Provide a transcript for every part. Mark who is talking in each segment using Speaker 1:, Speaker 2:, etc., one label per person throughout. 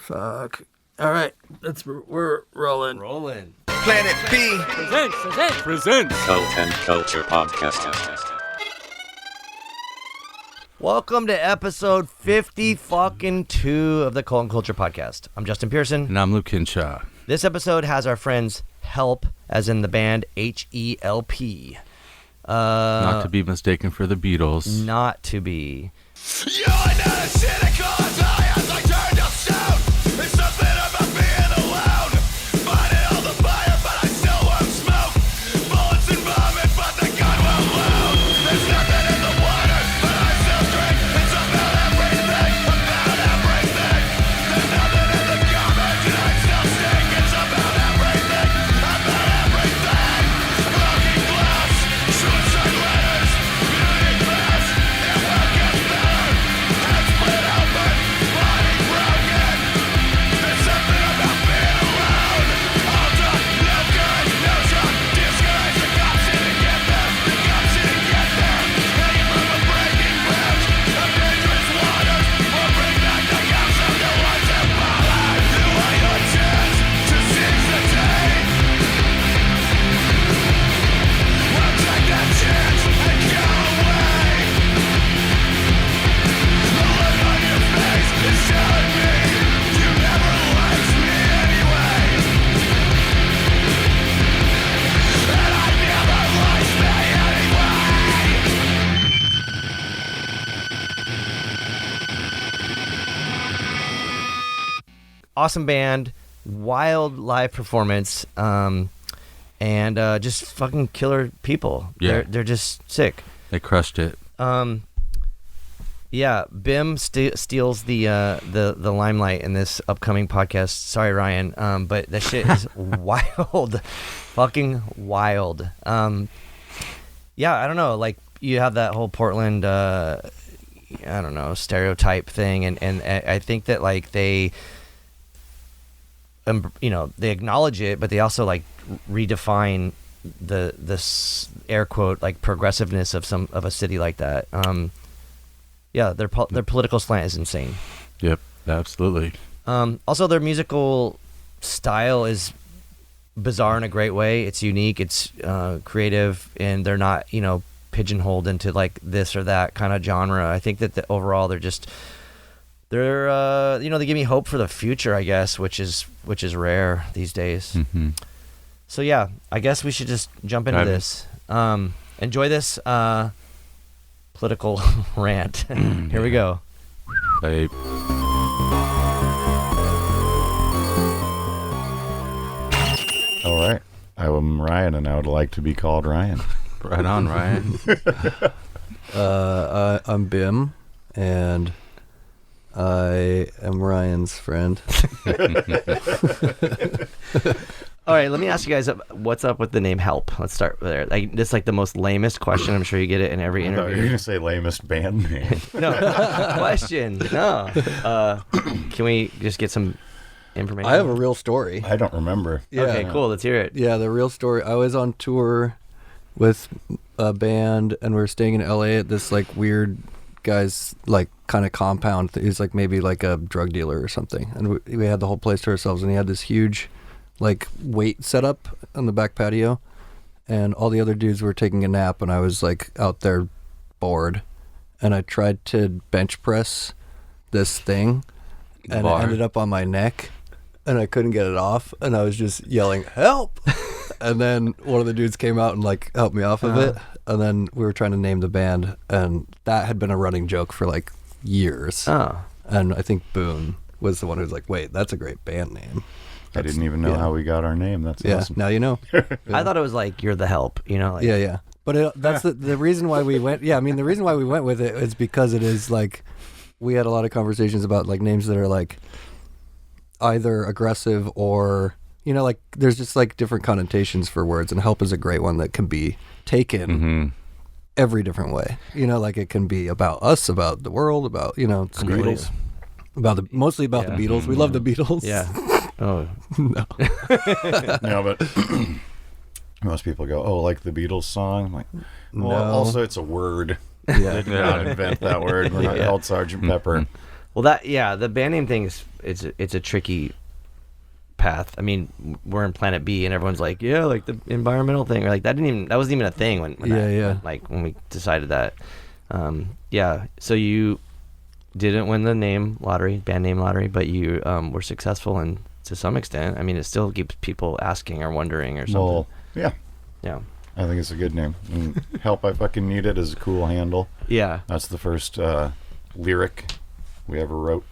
Speaker 1: Fuck. All right, we're rolling.
Speaker 2: Planet B
Speaker 1: Presents.
Speaker 3: Cult and Culture Podcast.
Speaker 4: Welcome to episode 52 of the Cult and Culture Podcast. I'm Justin Pearson.
Speaker 1: And I'm Luke Hinshaw.
Speaker 4: This episode has our friends Help, as in the band H-E-L-P.
Speaker 1: Not to be mistaken for the Beatles.
Speaker 4: Not to be.
Speaker 2: You're not cynical as I turn to stone. There's something about being alone. Fighting all the fire, but I still won't smoke. Bullets and vomit, but the gun won't load. There's nothing in the water, but I still drink. It's about everything, about everything. There's nothing in the garbage, and I still stink. It's about everything, about everything. Broken glass, suicide letters, beauty pass. It will get better. Head split open, body broken. There's something about being alone. All done, no good, no shot. Disguise, the cops didn't get there. The cops didn't get there. Hanging from a breaking bridge of dangerous waters. Or bring back the house of the ones that followed. You are your chance to seize the day. Well, take that chance and go away. The look on your face is telling me you never liked me anyway. And I never liked me anyway.
Speaker 4: Awesome band, wild live performance, and just fucking killer people.
Speaker 1: Yeah.
Speaker 4: They're just sick.
Speaker 1: They crushed it.
Speaker 4: Yeah, Bim steals the limelight in this upcoming podcast. Sorry, Ryan, but that shit is wild, fucking wild. Yeah, I don't know. Like, you have that whole Portland, I don't know, stereotype thing, and I think that like they, they acknowledge it, but they also like redefine this air quote like progressiveness of a city like that. Yeah, their political slant is insane.
Speaker 1: Yep, absolutely.
Speaker 4: Also, their musical style is bizarre in a great way. It's unique. It's creative, and they're not, pigeonholed into like this or that kind of genre. I think that overall they give me hope for the future, I guess, which is rare these days.
Speaker 1: Mm-hmm.
Speaker 4: So yeah, I guess we should just jump into this. Enjoy this political rant. Here we go.
Speaker 1: Hey.
Speaker 5: All right. I'm Ryan, and I would like to be called Ryan.
Speaker 1: Right on, Ryan.
Speaker 6: I'm Bim, and I am Ryan's friend.
Speaker 4: All right, let me ask you guys, what's up with the name Help? Let's start there. Like, this is like the most lamest question. I'm sure you get it in every
Speaker 5: You're
Speaker 4: interview.
Speaker 5: going to say lamest band name.
Speaker 4: No, question. No. Can we just get some information?
Speaker 6: I have a real story.
Speaker 5: I don't remember.
Speaker 6: Yeah.
Speaker 4: Okay, cool. Let's hear it.
Speaker 6: Yeah, the real story. I was on tour with a band, and we were staying in LA at this like weird guy's like kind of compound. He's like maybe like a drug dealer or something, and we had the whole place to ourselves. And he had this huge like weight set up on the back patio, and all the other dudes were taking a nap, and I was like out there bored, and I tried to bench press this thing, and it ended up on my neck, and I couldn't get it off, and I was just yelling help. And then one of the dudes came out and like helped me off of it, and then we were trying to name the band, and that had been a running joke for like years. And I think Boone was the one who was like, wait, that's a great band name.
Speaker 5: I didn't even know how we got our name. That's awesome.
Speaker 6: Now you know.
Speaker 4: I thought it was like, you're the help, like,
Speaker 6: Yeah. But that's the reason why we went. Yeah, I mean, the reason why we went with it is because it is like, we had a lot of conversations about like names that are like either aggressive or, like there's just like different connotations for words, and help is a great one that can be taken every different way. Like it can be about us, about the world, about, it's great.
Speaker 5: Beatles.
Speaker 6: Mostly about the Beatles. We love the Beatles.
Speaker 4: Yeah. Oh,
Speaker 6: No.
Speaker 5: No, but most people go, oh, like the Beatles song? I'm like, well,
Speaker 6: No.
Speaker 5: also it's a word.
Speaker 6: Yeah.
Speaker 5: They did not invent that word. We're not called Sgt. Pepper.
Speaker 4: Well, the band name thing it's a tricky path. I mean, we're in Planet B, and everyone's like, yeah, like the environmental thing, or like that wasn't even a thing when we decided that. So you didn't win the band name lottery, but you were successful, and to some extent, I mean, it still keeps people asking or wondering or something.
Speaker 5: Well, yeah.
Speaker 4: Yeah.
Speaker 5: I think it's a good name. And Help I Fucking Need It is a cool handle.
Speaker 4: Yeah.
Speaker 5: That's the first lyric we ever wrote.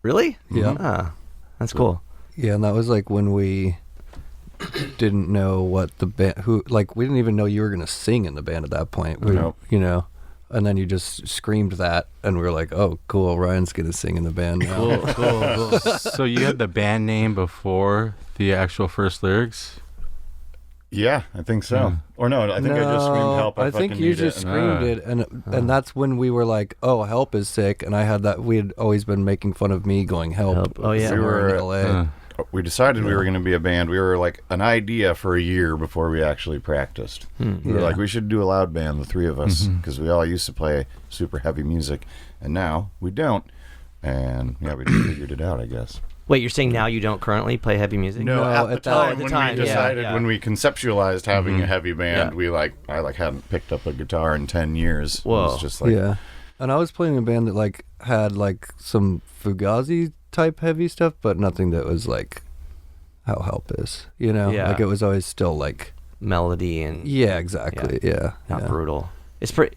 Speaker 4: Really?
Speaker 6: Yeah.
Speaker 4: Ah, that's cool.
Speaker 6: Yeah, and that was like when we didn't know what the band, we didn't even know you were going to sing in the band at that point.
Speaker 5: Nope.
Speaker 6: You know, and then you just screamed that, and we were like, oh, cool, Ryan's going to sing in the band now.
Speaker 1: Cool. So you had the band name before the actual first lyrics?
Speaker 5: Yeah, I think so. Or no, I think I just screamed Help I Fucking
Speaker 6: think you
Speaker 5: Need
Speaker 6: just
Speaker 5: It.
Speaker 6: screamed it, and that's when we were like, oh, Help is sick, and I had that, we had always been making fun of me going Help.
Speaker 4: Oh, yeah.
Speaker 6: somewhere in LA.
Speaker 5: We decided we were going to be a band. We were like an idea for a year before we actually practiced. We were like, we should do a loud band, the three of us, because we all used to play super heavy music, and now we don't. And yeah, we just figured it out, I guess.
Speaker 4: Wait, you're saying now you don't currently play heavy music?
Speaker 5: No, at the time when we decided,
Speaker 4: yeah.
Speaker 5: when we conceptualized having a heavy band, I hadn't picked up a guitar in 10 years.
Speaker 4: Whoa.
Speaker 5: It was just like,
Speaker 6: Yeah. And I was playing in a band that like had like some Fugazi type heavy stuff, but nothing that was like how Help is, you know?
Speaker 4: Yeah.
Speaker 6: Like it was always still like
Speaker 4: melody and
Speaker 6: yeah, exactly. Yeah.
Speaker 4: not brutal. It's pretty.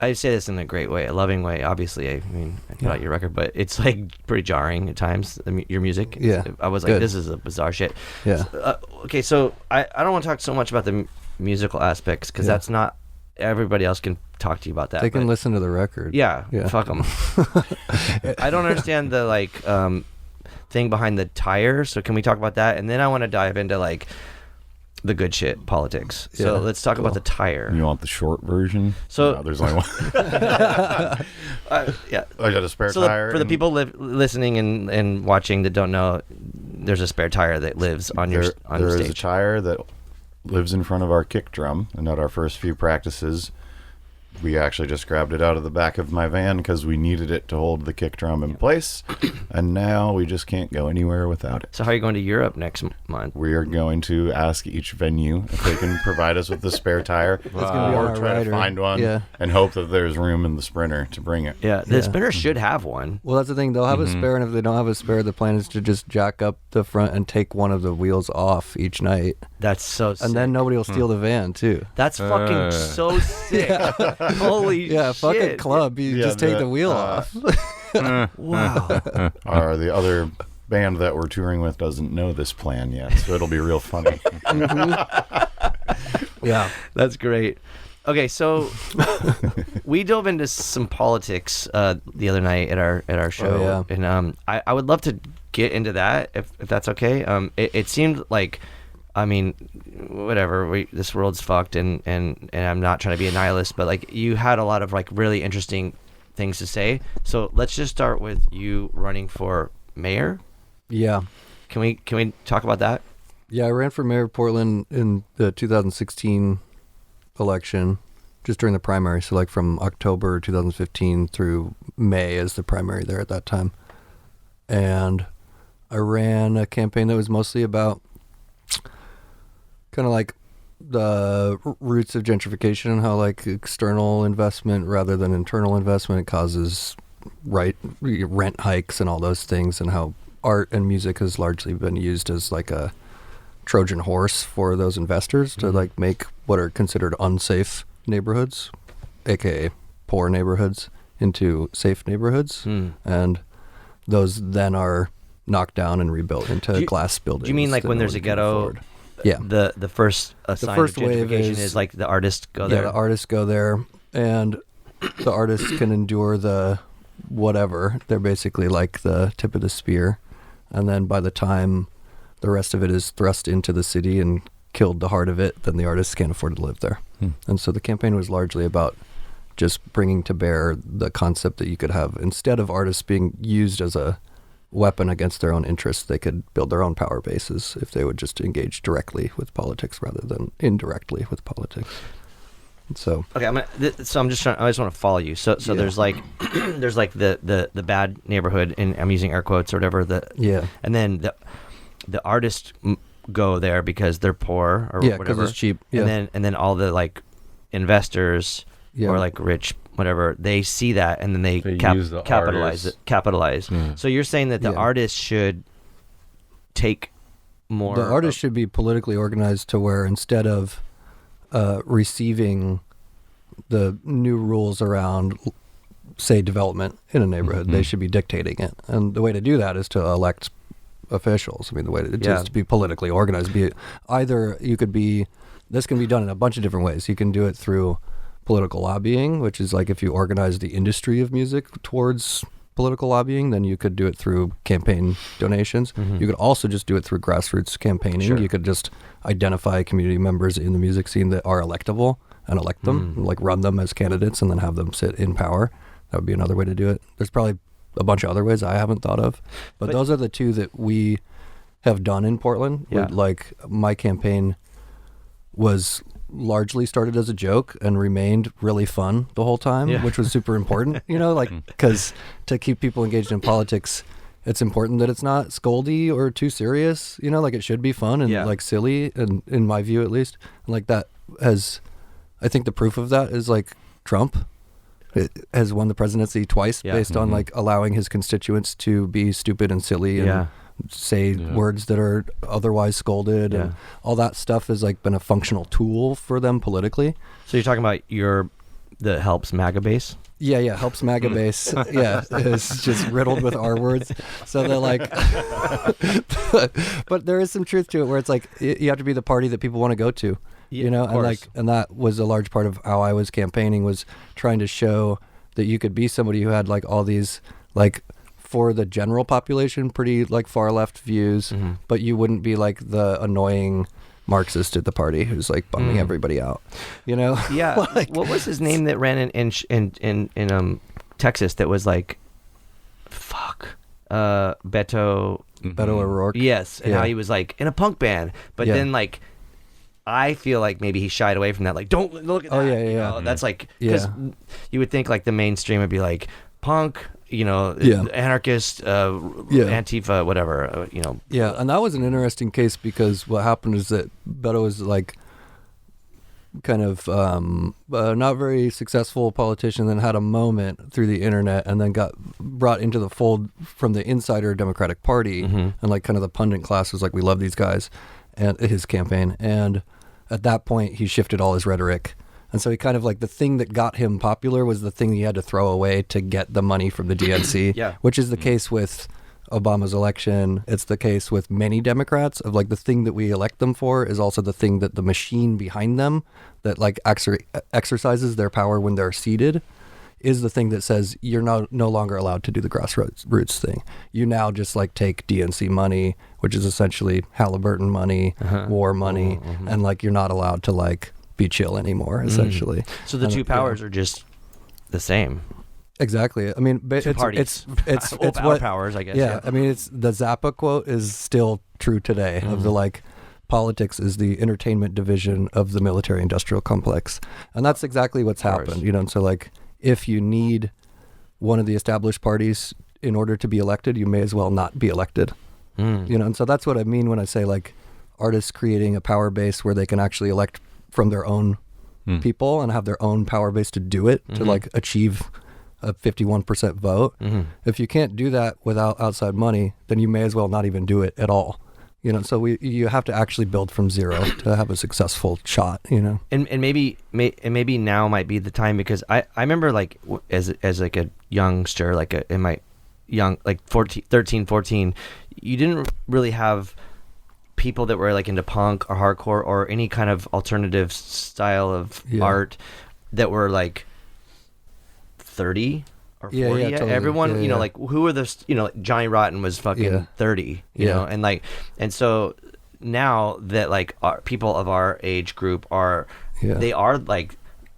Speaker 4: I say this in a great way, a loving way. Obviously, I mean, I put out your record, but it's like pretty jarring at times. Your music.
Speaker 6: Yeah.
Speaker 4: I was like,
Speaker 6: Good.
Speaker 4: this is a bizarre shit.
Speaker 6: Yeah.
Speaker 4: Okay, so I don't want to talk so much about the musical aspects because that's not everybody else can talk to you about that.
Speaker 6: They can listen to the record.
Speaker 4: Yeah.
Speaker 6: Yeah.
Speaker 4: Fuck them. I don't understand the like thing behind the tire. So can we talk about that? And then I want to dive into like the good shit, politics. So
Speaker 6: Yeah,
Speaker 4: let's talk about the tire.
Speaker 5: you want the short version?
Speaker 4: So-
Speaker 5: no, there's only one.
Speaker 4: Yeah.
Speaker 5: I got a spare
Speaker 4: So
Speaker 5: tire.
Speaker 4: for the people listening and watching that don't know, there's a spare tire that lives on your on
Speaker 5: there
Speaker 4: your
Speaker 5: is a
Speaker 4: stage.
Speaker 5: tire that lives in front of our kick drum, and at our first few practices, we actually just grabbed it out of the back of my van because we needed it to hold the kick drum in place, and now we just can't go anywhere without it.
Speaker 4: So how are you going to Europe next month?
Speaker 5: We are going to ask each venue if they can provide us with the spare tire,
Speaker 6: gonna be on
Speaker 5: or
Speaker 6: our
Speaker 5: try
Speaker 6: rider.
Speaker 5: to find one
Speaker 6: Yeah.
Speaker 5: and hope that there's room in the Sprinter to bring it.
Speaker 4: Yeah, the spinner should have one.
Speaker 6: Well, that's the thing. They'll have a spare, and if they don't have a spare, the plan is to just jack up the front and take one of the wheels off each night,
Speaker 4: That's so sick.
Speaker 6: and then nobody will steal the van too.
Speaker 4: That's fucking so sick. Holy
Speaker 6: Yeah, fuck a
Speaker 4: shit.
Speaker 6: club. You
Speaker 5: Yeah,
Speaker 6: just take the wheel off.
Speaker 4: Wow.
Speaker 5: The other band that we're touring with doesn't know this plan yet, so it'll be real funny.
Speaker 6: Yeah.
Speaker 4: That's great. Okay, so we dove into some politics the other night at our show,
Speaker 6: yeah.
Speaker 4: and I would love to get into that if that's okay. It seemed like, I mean, whatever. This world's fucked, and I'm not trying to be a nihilist, but like you had a lot of like really interesting things to say. So let's just start with you running for mayor.
Speaker 6: Yeah.
Speaker 4: Can we talk about that?
Speaker 6: Yeah, I ran for mayor of Portland in the 2016 election, just during the primary. So like from October 2015 through May as the primary there at that time. And I ran a campaign that was mostly about kind of like the roots of gentrification and how like external investment rather than internal investment causes rent hikes and all those things, and how art and music has largely been used as like a Trojan horse for those investors to like make what are considered unsafe neighborhoods, aka poor neighborhoods, into safe neighborhoods, and those then are knocked down and rebuilt into glass buildings.
Speaker 4: Do you mean like
Speaker 6: that
Speaker 4: when
Speaker 6: no
Speaker 4: there's
Speaker 6: one
Speaker 4: a
Speaker 6: can
Speaker 4: ghetto?
Speaker 6: afford. Yeah.
Speaker 4: The first sign
Speaker 6: first
Speaker 4: of
Speaker 6: wave
Speaker 4: gentrification
Speaker 6: is-
Speaker 4: is like the artists go there.
Speaker 6: Yeah, the artists go there, and the artists can endure the whatever. They're basically like the tip of the spear. And then by the time the rest of it is thrust into the city and killed the heart of it, then the artists can't afford to live there. And so the campaign was largely about just bringing to bear the concept that you could have, instead of artists being used as a weapon against their own interests, they could build their own power bases if they would just engage directly with politics rather than indirectly with politics. So
Speaker 4: Okay, so I'm just trying. I just want to follow you. So there's like there's like the bad neighborhood, and I'm using air quotes or whatever. And then the artists go there because they're poor or
Speaker 6: yeah, because
Speaker 4: whatever.
Speaker 6: it's cheap. Yeah.
Speaker 4: And then all the like investors or like rich whatever, they see that and then they
Speaker 1: use the
Speaker 4: capitalize
Speaker 1: artists.
Speaker 4: it. Capitalize. So you're saying that the artists should take more.
Speaker 6: The artist should be politically organized to where instead of receiving the new rules around, say, development in a neighborhood, they should be dictating it. And the way to do that is to elect officials. I mean, the way to be politically organized. Either you could be, this can be done in a bunch of different ways. You can do it through political lobbying, which is like if you organize the industry of music towards political lobbying, then you could do it through campaign donations. You could also just do it through grassroots campaigning. You could just identify community members in the music scene that are electable and elect them, and like run them as candidates and then have them sit in power. That would be another way to do it. There's probably a bunch of other ways I haven't thought of, but those are the two that we have done in Portland. Like my campaign was largely started as a joke and remained really fun the whole time, which was super important, like, because to keep people engaged in politics, it's important that it's not scoldy or too serious, like it should be fun and like silly, and in my view at least. And like that I think the proof of that is like Trump has won the presidency twice based on like allowing his constituents to be stupid and silly and say words that are otherwise scolded, and all that stuff has like been a functional tool for them politically.
Speaker 4: So you're talking about the helps MAGA base?
Speaker 6: Yeah, helps MAGA base. It's just riddled with R words. So they're like, but there is some truth to it where it's like you have to be the party that people want to go to, and that was a large part of how I was campaigning, was trying to show that you could be somebody who had like all these like, for the general population, pretty like far left views, but you wouldn't be like the annoying Marxist at the party who's like bumming everybody out,
Speaker 4: Yeah. Like, what was his name that ran in Texas that was like, Beto
Speaker 6: O'Rourke.
Speaker 4: Yes, and how he was like in a punk band, but then like, I feel like maybe he shied away from that. Like, don't look at that. That's like, because you would think like the mainstream would be like punk, anarchist, Antifa, whatever,
Speaker 6: Yeah, and that was an interesting case because what happened is that Beto was like kind of not very successful politician, then had a moment through the internet and then got brought into the fold from the insider Democratic Party, and like kind of the pundit class was like, we love these guys, and his campaign. And at that point he shifted all his rhetoric. And so he kind of like, the thing that got him popular was the thing he had to throw away to get the money from the DNC, which is the case with Obama's election. It's the case with many Democrats of like, the thing that we elect them for is also the thing that the machine behind them that like exercises their power when they're seated is the thing that says you're no longer allowed to do the grassroots thing. You now just like take DNC money, which is essentially Halliburton money, war money, and like you're not allowed to like be chill anymore, essentially.
Speaker 4: So the two powers are just the same.
Speaker 6: Exactly. I mean, it's what
Speaker 4: powers, I guess.
Speaker 6: Yeah, I mean, it's the Zappa quote is still true today of the like, politics is the entertainment division of the military-industrial complex, and that's exactly what's happened. And so like, if you need one of the established parties in order to be elected, you may as well not be elected. And so that's what I mean when I say like, artists creating a power base where they can actually elect from their own people and have their own power base to do it, to like achieve a 51% vote. If you can't do that without outside money, then you may as well not even do it at all. So you have to actually build from zero to have a successful shot, And
Speaker 4: maybe now might be the time, because I remember like as like a youngster, like in my young, like 13, 14, you didn't really have people that were like into punk or hardcore or any kind of alternative style of art that were like 30 or 40.
Speaker 6: Totally.
Speaker 4: Everyone, like who are the, like Johnny Rotten was fucking 30, you know, and like, and so now that like people of our age group are, they are like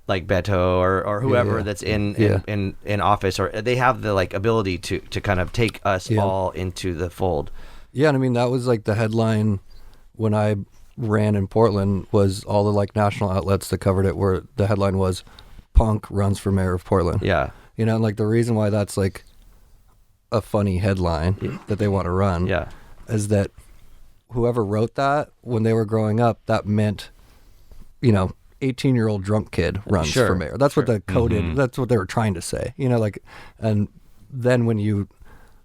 Speaker 4: Beto or whoever that's in office, or they have the like ability to kind of take us all into the fold.
Speaker 6: Yeah, and I mean, that was like the headline when I ran in Portland was all the like national outlets that covered it, where the headline was "Punk runs for mayor of Portland."
Speaker 4: Yeah.
Speaker 6: You know, and like the reason why that's like a funny headline that they want to run
Speaker 4: Yeah.
Speaker 6: is that whoever wrote that when they were growing up, that meant, you know, 18-year-old drunk kid runs
Speaker 4: Sure,
Speaker 6: for mayor. That's what the coded, that's what they were trying to say, you know, like, and then when you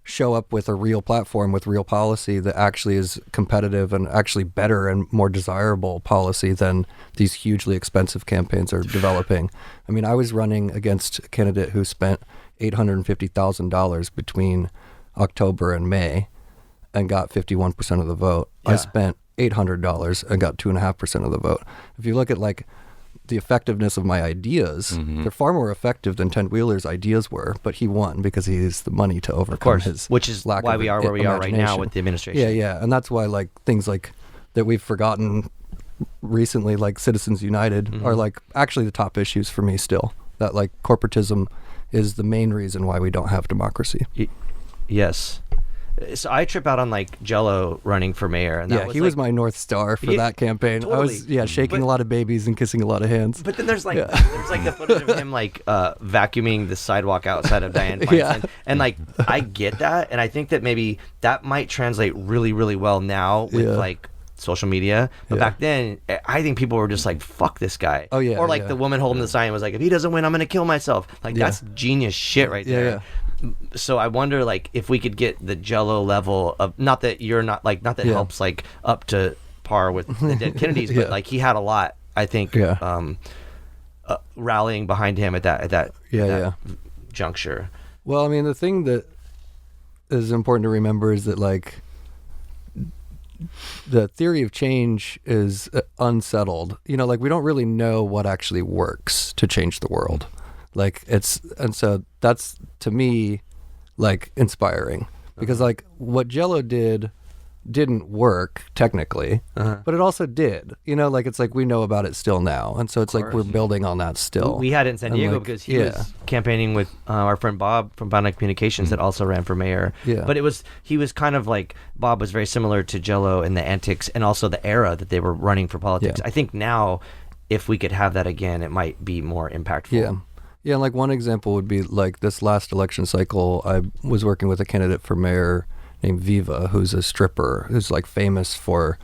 Speaker 6: show up with a real platform with real policy that actually is competitive and actually better and more desirable policy than these hugely expensive campaigns are developing. I mean, I was running against a candidate who spent $850,000 between October and May and got 51% of the vote.
Speaker 4: Yeah.
Speaker 6: I spent $800 and got 2.5% of the vote. If you look at like the effectiveness of my ideas, they're far more effective than Ted Wheeler's ideas were, but he won because he has the money to overcome his
Speaker 4: Which is
Speaker 6: lack
Speaker 4: why
Speaker 6: of
Speaker 4: we are where we are right now
Speaker 6: imagination.
Speaker 4: with the administration.
Speaker 6: Yeah, yeah, and that's why like things like that we've forgotten recently, like Citizens United, are like actually the top issues for me still. That like corporatism is the main reason why we don't have democracy.
Speaker 4: Yes. So I trip out on like Jello running for mayor, and that
Speaker 6: Yeah,
Speaker 4: was
Speaker 6: he
Speaker 4: like,
Speaker 6: was my North Star for
Speaker 4: Yeah,
Speaker 6: that campaign. I was
Speaker 4: totally.
Speaker 6: shaking
Speaker 4: But-
Speaker 6: a lot of babies and kissing a lot of hands.
Speaker 4: But then there's like the footage of him like vacuuming the sidewalk outside of Diane Feinstein.
Speaker 6: Yeah.
Speaker 4: And like I get that, and I think that maybe that might translate really, really well now with
Speaker 6: Yeah.
Speaker 4: like social media. But
Speaker 6: Yeah.
Speaker 4: back then, I think people were just like, "Fuck this guy."
Speaker 6: Oh, yeah,
Speaker 4: Or like
Speaker 6: yeah.
Speaker 4: the woman holding the sign was like, "If he doesn't win, I'm gonna kill myself." Like
Speaker 6: Yeah.
Speaker 4: that's genius shit right
Speaker 6: Yeah,
Speaker 4: there. So I wonder like if we could get the Jello level of, not that you're not like, not that
Speaker 6: Yeah.
Speaker 4: helps like up to par with the dead Kennedys,
Speaker 6: Yeah.
Speaker 4: but like he had a lot, I think.
Speaker 6: Yeah.
Speaker 4: Rallying behind him at that
Speaker 6: Yeah,
Speaker 4: juncture.
Speaker 6: Well, I mean, the thing that is important to remember is that like the theory of change is unsettled. You know, like we don't really know what actually works to change the world. Like and so that's to me like inspiring because like what Jello didn't work technically, but it also did. You know, like it's like we know about it still now, and so it's like we're building on that still.
Speaker 4: We had it in San
Speaker 6: And,
Speaker 4: Diego
Speaker 6: like,
Speaker 4: because he was campaigning with our friend Bob from Bound Communications that also ran for mayor.
Speaker 6: Yeah.
Speaker 4: But he was kind of like, Bob was very similar to Jello in the antics and also the era that they were running for politics.
Speaker 6: Yeah.
Speaker 4: I think now, if we could have that again, it might be more impactful.
Speaker 6: Yeah. Yeah, like one example would be like this last election cycle, I was working with a candidate for mayor named Viva, who's a stripper, who's like famous for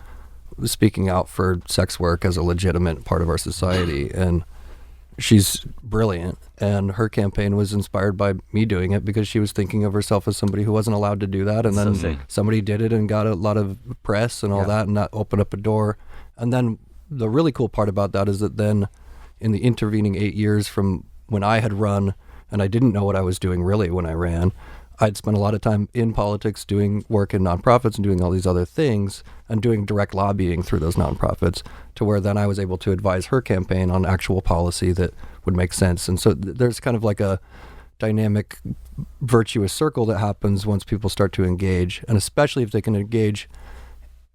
Speaker 6: speaking out for sex work as a legitimate part of our society. And she's brilliant. And her campaign was inspired by me doing it because she was thinking of herself as somebody who wasn't allowed to do that. And
Speaker 4: So
Speaker 6: then
Speaker 4: sick.
Speaker 6: somebody did it and got a lot of press and all that, and that opened up a door. And then the really cool part about that is that then in the intervening 8 years from when I had run, and I didn't know what I was doing really when I ran, I'd spent a lot of time in politics doing work in nonprofits and doing all these other things and doing direct lobbying through those nonprofits, to where then I was able to advise her campaign on actual policy that would make sense. And so there's kind of like a dynamic virtuous circle that happens once people start to engage, and especially if they can engage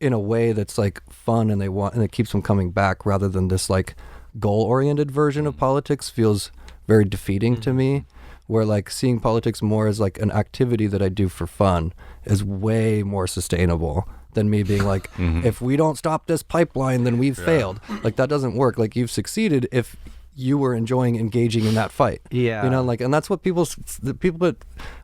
Speaker 6: in a way that's like fun and it keeps them coming back, rather than this like goal-oriented version of politics feels very defeating to me, where like seeing politics more as like an activity that I do for fun is way more sustainable than me being like, if we don't stop this pipeline, then we've failed. Like that doesn't work. Like you've succeeded if you were enjoying engaging in that fight.
Speaker 4: Yeah.
Speaker 6: You know, like, and that's what but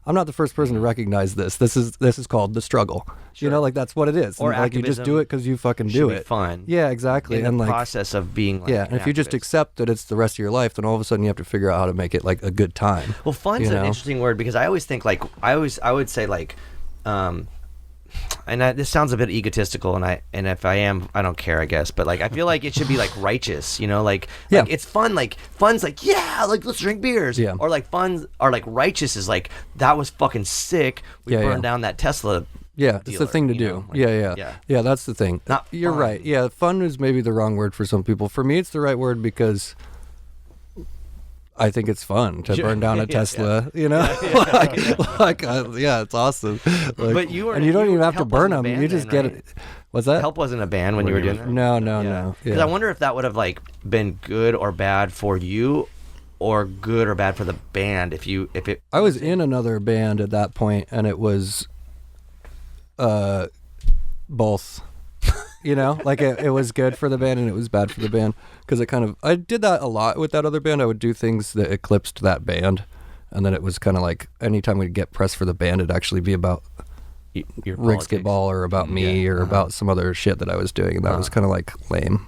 Speaker 6: I'm not the first person to recognize this. This is called the struggle. You know, like that's what it is.
Speaker 4: Or
Speaker 6: And, like you just do it because you fucking
Speaker 4: should
Speaker 6: do
Speaker 4: be
Speaker 6: it.
Speaker 4: fun.
Speaker 6: Yeah, exactly.
Speaker 4: In
Speaker 6: And
Speaker 4: the
Speaker 6: like,
Speaker 4: process of being like,
Speaker 6: yeah,
Speaker 4: an
Speaker 6: and if you just
Speaker 4: activist.
Speaker 6: accept that it's the rest of your life, then all of a sudden you have to figure out how to make it like a good time.
Speaker 4: Well, fun's
Speaker 6: you
Speaker 4: an
Speaker 6: know?
Speaker 4: interesting word because I always think like I would say like, this sounds a bit egotistical, and if I am, I don't care, I guess. But like I feel like it should be like righteous, you know, like
Speaker 6: Yeah.
Speaker 4: it's fun. Like fun's like, yeah, like let's drink beers.
Speaker 6: Yeah.
Speaker 4: Or like fun or like righteous is like, that was fucking sick. We
Speaker 6: Yeah,
Speaker 4: burned
Speaker 6: yeah.
Speaker 4: down that Tesla.
Speaker 6: Yeah, it's the
Speaker 4: dealer,
Speaker 6: thing to
Speaker 4: you
Speaker 6: do.
Speaker 4: know, like,
Speaker 6: Yeah, that's the thing.
Speaker 4: Not
Speaker 6: You're
Speaker 4: fun.
Speaker 6: right. Yeah, fun is maybe the wrong word for some people. For me, it's the right word because I think it's fun to burn down a
Speaker 4: Yeah,
Speaker 6: Tesla. You know, yeah, it's awesome. Like,
Speaker 4: But you were-
Speaker 6: and you don't
Speaker 4: you
Speaker 6: even
Speaker 4: were-
Speaker 6: have to
Speaker 4: Help
Speaker 6: burn
Speaker 4: wasn't a
Speaker 6: them. You
Speaker 4: band
Speaker 6: just
Speaker 4: then,
Speaker 6: get
Speaker 4: right?
Speaker 6: it. What's that?
Speaker 4: Help wasn't a band when you were doing that.
Speaker 6: No.
Speaker 4: Because
Speaker 6: Yeah.
Speaker 4: I wonder if that would have like been good or bad for you, or good or bad for the band if it.
Speaker 6: I was in another band at that point, and it was both. Like it was good for the band and it was bad for the band because I did that a lot with that other band. I would do things that eclipsed that band, and then it was kind of like anytime we'd get press for the band, it'd actually be about
Speaker 4: Your
Speaker 6: Rigsky Ball or about me or about some other shit that I was doing, and that was kind of like lame.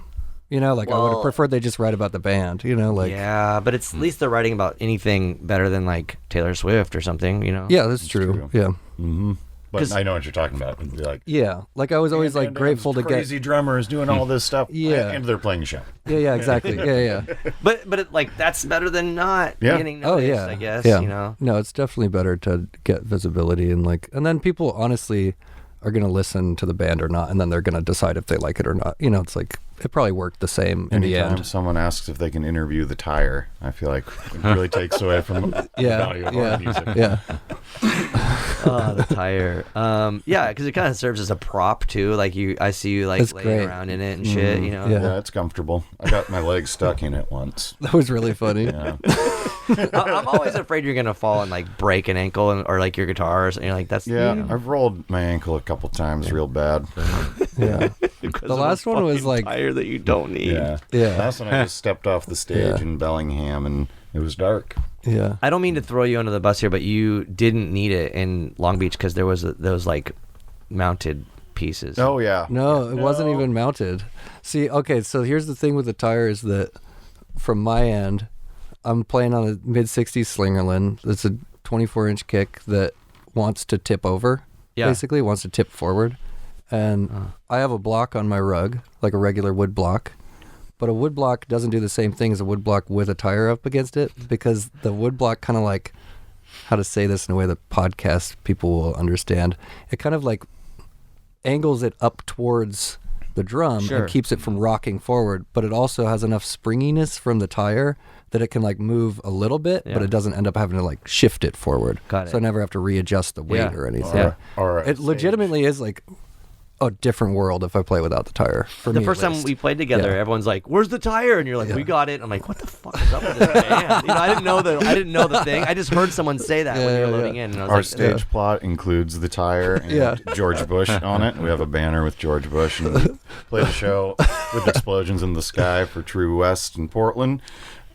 Speaker 6: I would have preferred they just write about the band.
Speaker 4: Yeah, but it's at least they're writing about anything better than like Taylor Swift or something.
Speaker 6: Yeah, that's true. Yeah.
Speaker 5: Mm-hmm. But I know what you're talking about. It'd be like,
Speaker 6: yeah, like I was always like grateful to get
Speaker 5: crazy drummers doing all this stuff.
Speaker 6: Yeah,
Speaker 5: and they're playing a show.
Speaker 6: Yeah, exactly. Yeah.
Speaker 4: But like that's better than not getting noticed. I guess.
Speaker 6: Yeah. No, it's definitely better to get visibility and then people honestly are gonna listen to the band or not, and then they're gonna decide if they like it or not. It's like it probably worked the same in the end.
Speaker 5: Anytime someone asks if they can interview the tire, I feel like it really takes away from the value of our music.
Speaker 6: Yeah.
Speaker 4: Oh, the tire. Yeah, because it kind of serves as a prop too. Like I see you like laying around in it and shit.
Speaker 5: Yeah, it's comfortable. I got my leg stuck in it once.
Speaker 6: That was really funny.
Speaker 5: Yeah.
Speaker 4: I'm always afraid you're gonna fall and like break an ankle or like your guitar or something. Like that's
Speaker 5: I've rolled my ankle a couple times real bad.
Speaker 6: Yeah. The last one was like
Speaker 4: tire that you don't need.
Speaker 6: Yeah.
Speaker 5: Last one I just stepped off the stage in Bellingham and it was dark.
Speaker 6: Yeah.
Speaker 4: I don't mean to throw you under the bus here, but you didn't need it in Long Beach because there was those like mounted pieces.
Speaker 5: Oh yeah.
Speaker 6: No, it wasn't even mounted. See, okay, so here's the thing with the tire is that from my end, I'm playing on a mid-60s Slingerland. It's a 24-inch kick that wants to tip over.
Speaker 4: Yeah.
Speaker 6: Basically, wants to tip forward. And I have a block on my rug, like a regular wood block. But a wood block doesn't do the same thing as a wood block with a tire up against it because the wood block kind of like, how to say this in a way that podcast people will understand, it kind of like angles it up towards the drum and keeps it from rocking forward, but it also has enough springiness from the tire that it can like move a little bit, but it doesn't end up having to like shift it forward.
Speaker 4: Got it.
Speaker 6: So I never have to readjust the weight or anything.
Speaker 5: Or
Speaker 6: it legitimately is like a different world if I play without the tire. For
Speaker 4: the
Speaker 6: me,
Speaker 4: first
Speaker 6: at
Speaker 4: time
Speaker 6: least.
Speaker 4: we played together, everyone's like, "Where's the tire?" And you're like, "We got it." I'm like, "What the fuck is up with this band?" I didn't know the thing. I just heard someone say that when you were loading in. And I was
Speaker 5: Our stage plot includes the tire and George Bush on it. We have a banner with George Bush, and we play the show with explosions in the sky for True West in Portland.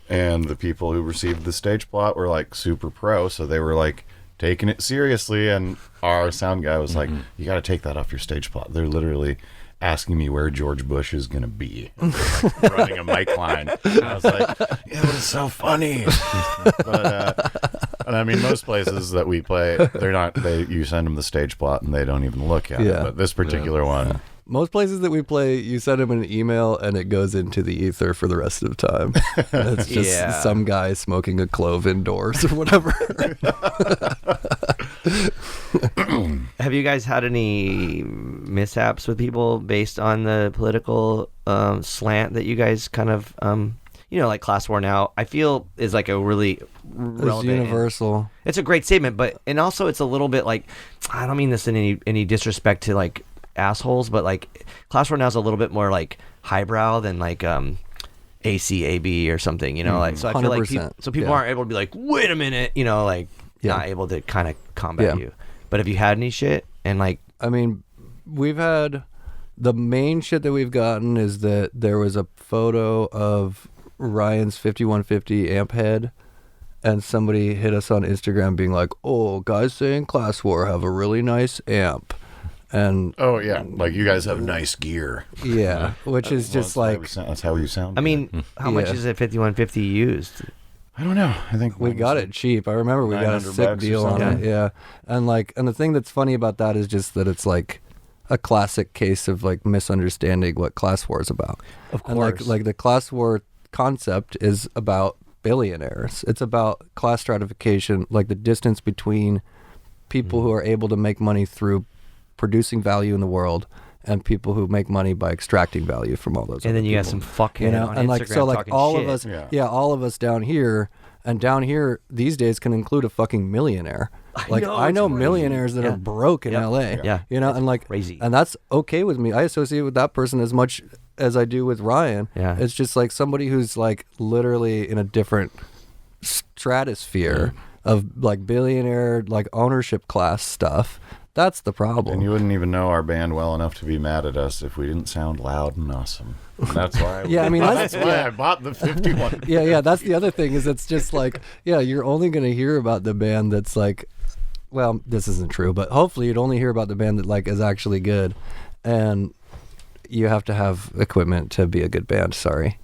Speaker 5: And the people who received the stage plot were like super pro, so they were like taking it seriously. And our sound guy was like, "You got to take that off your stage plot. They're literally asking me where George Bush is gonna be, like, running a mic line." And I was like, "Yeah, but it's so funny." And I mean, most places that we play, you send them the stage plot and they don't even look at it. But this particular one.
Speaker 6: Most places that we play, you send them an email and it goes into the ether for the rest of the time. And it's just some guy smoking a clove indoors or whatever.
Speaker 4: Have you guys had any mishaps with people based on the political slant that you guys kind of, like Class War Now, I feel is like a really relevant.
Speaker 6: It's universal.
Speaker 4: It's a great statement, and also it's a little bit like, I don't mean this in any disrespect to like assholes, but like Class War Now is a little bit more like highbrow than like ACAB or something, like, so I feel like people aren't able to be like, wait a minute, not able to kind of combat you. But have you had any shit? And like,
Speaker 6: I mean, we've had the main shit that we've gotten is that there was a photo of Ryan's 5150 amp head, and somebody hit us on Instagram being like, "Oh, guys saying Class War have a really nice amp." And
Speaker 5: oh yeah, like you guys have nice gear.
Speaker 6: Yeah, which is just like
Speaker 5: that's how you sound.
Speaker 4: I mean, how much is a 5150 used?
Speaker 5: I don't know. I think
Speaker 6: we got it cheap. I remember we got a sick deal on it. Yeah, and the thing that's funny about that is just that it's like a classic case of like misunderstanding what class war is about.
Speaker 4: Of course,
Speaker 6: and like the class war concept is about billionaires. It's about class stratification, like the distance between people who are able to make money through producing value in the world and people who make money by extracting value from all those
Speaker 4: and
Speaker 6: other
Speaker 4: then you
Speaker 6: people.
Speaker 4: got some fucking on
Speaker 6: and
Speaker 4: Instagram
Speaker 6: like so like
Speaker 4: talking
Speaker 6: all
Speaker 4: shit.
Speaker 6: of us all of us down here these days can include a fucking millionaire. I know millionaires that are broke in LA.
Speaker 4: Yeah.
Speaker 6: And like
Speaker 4: crazy.
Speaker 6: And that's okay with me. I associate with that person as much as I do with Ryan.
Speaker 4: Yeah.
Speaker 6: It's just like somebody who's like literally in a different stratosphere of like billionaire like ownership class stuff That's the
Speaker 5: And
Speaker 6: problem.
Speaker 5: you wouldn't even know our band well enough to be mad at us if we didn't sound loud and awesome. And that's why.
Speaker 6: Yeah, I mean,
Speaker 5: that's why I bought the 51.
Speaker 6: Yeah, that's the other thing is it's just like, yeah, you're only going to hear about the band that's like, well, this isn't true, but hopefully you'd only hear about the band that like is actually good. And you have to have equipment to be a good band. Sorry.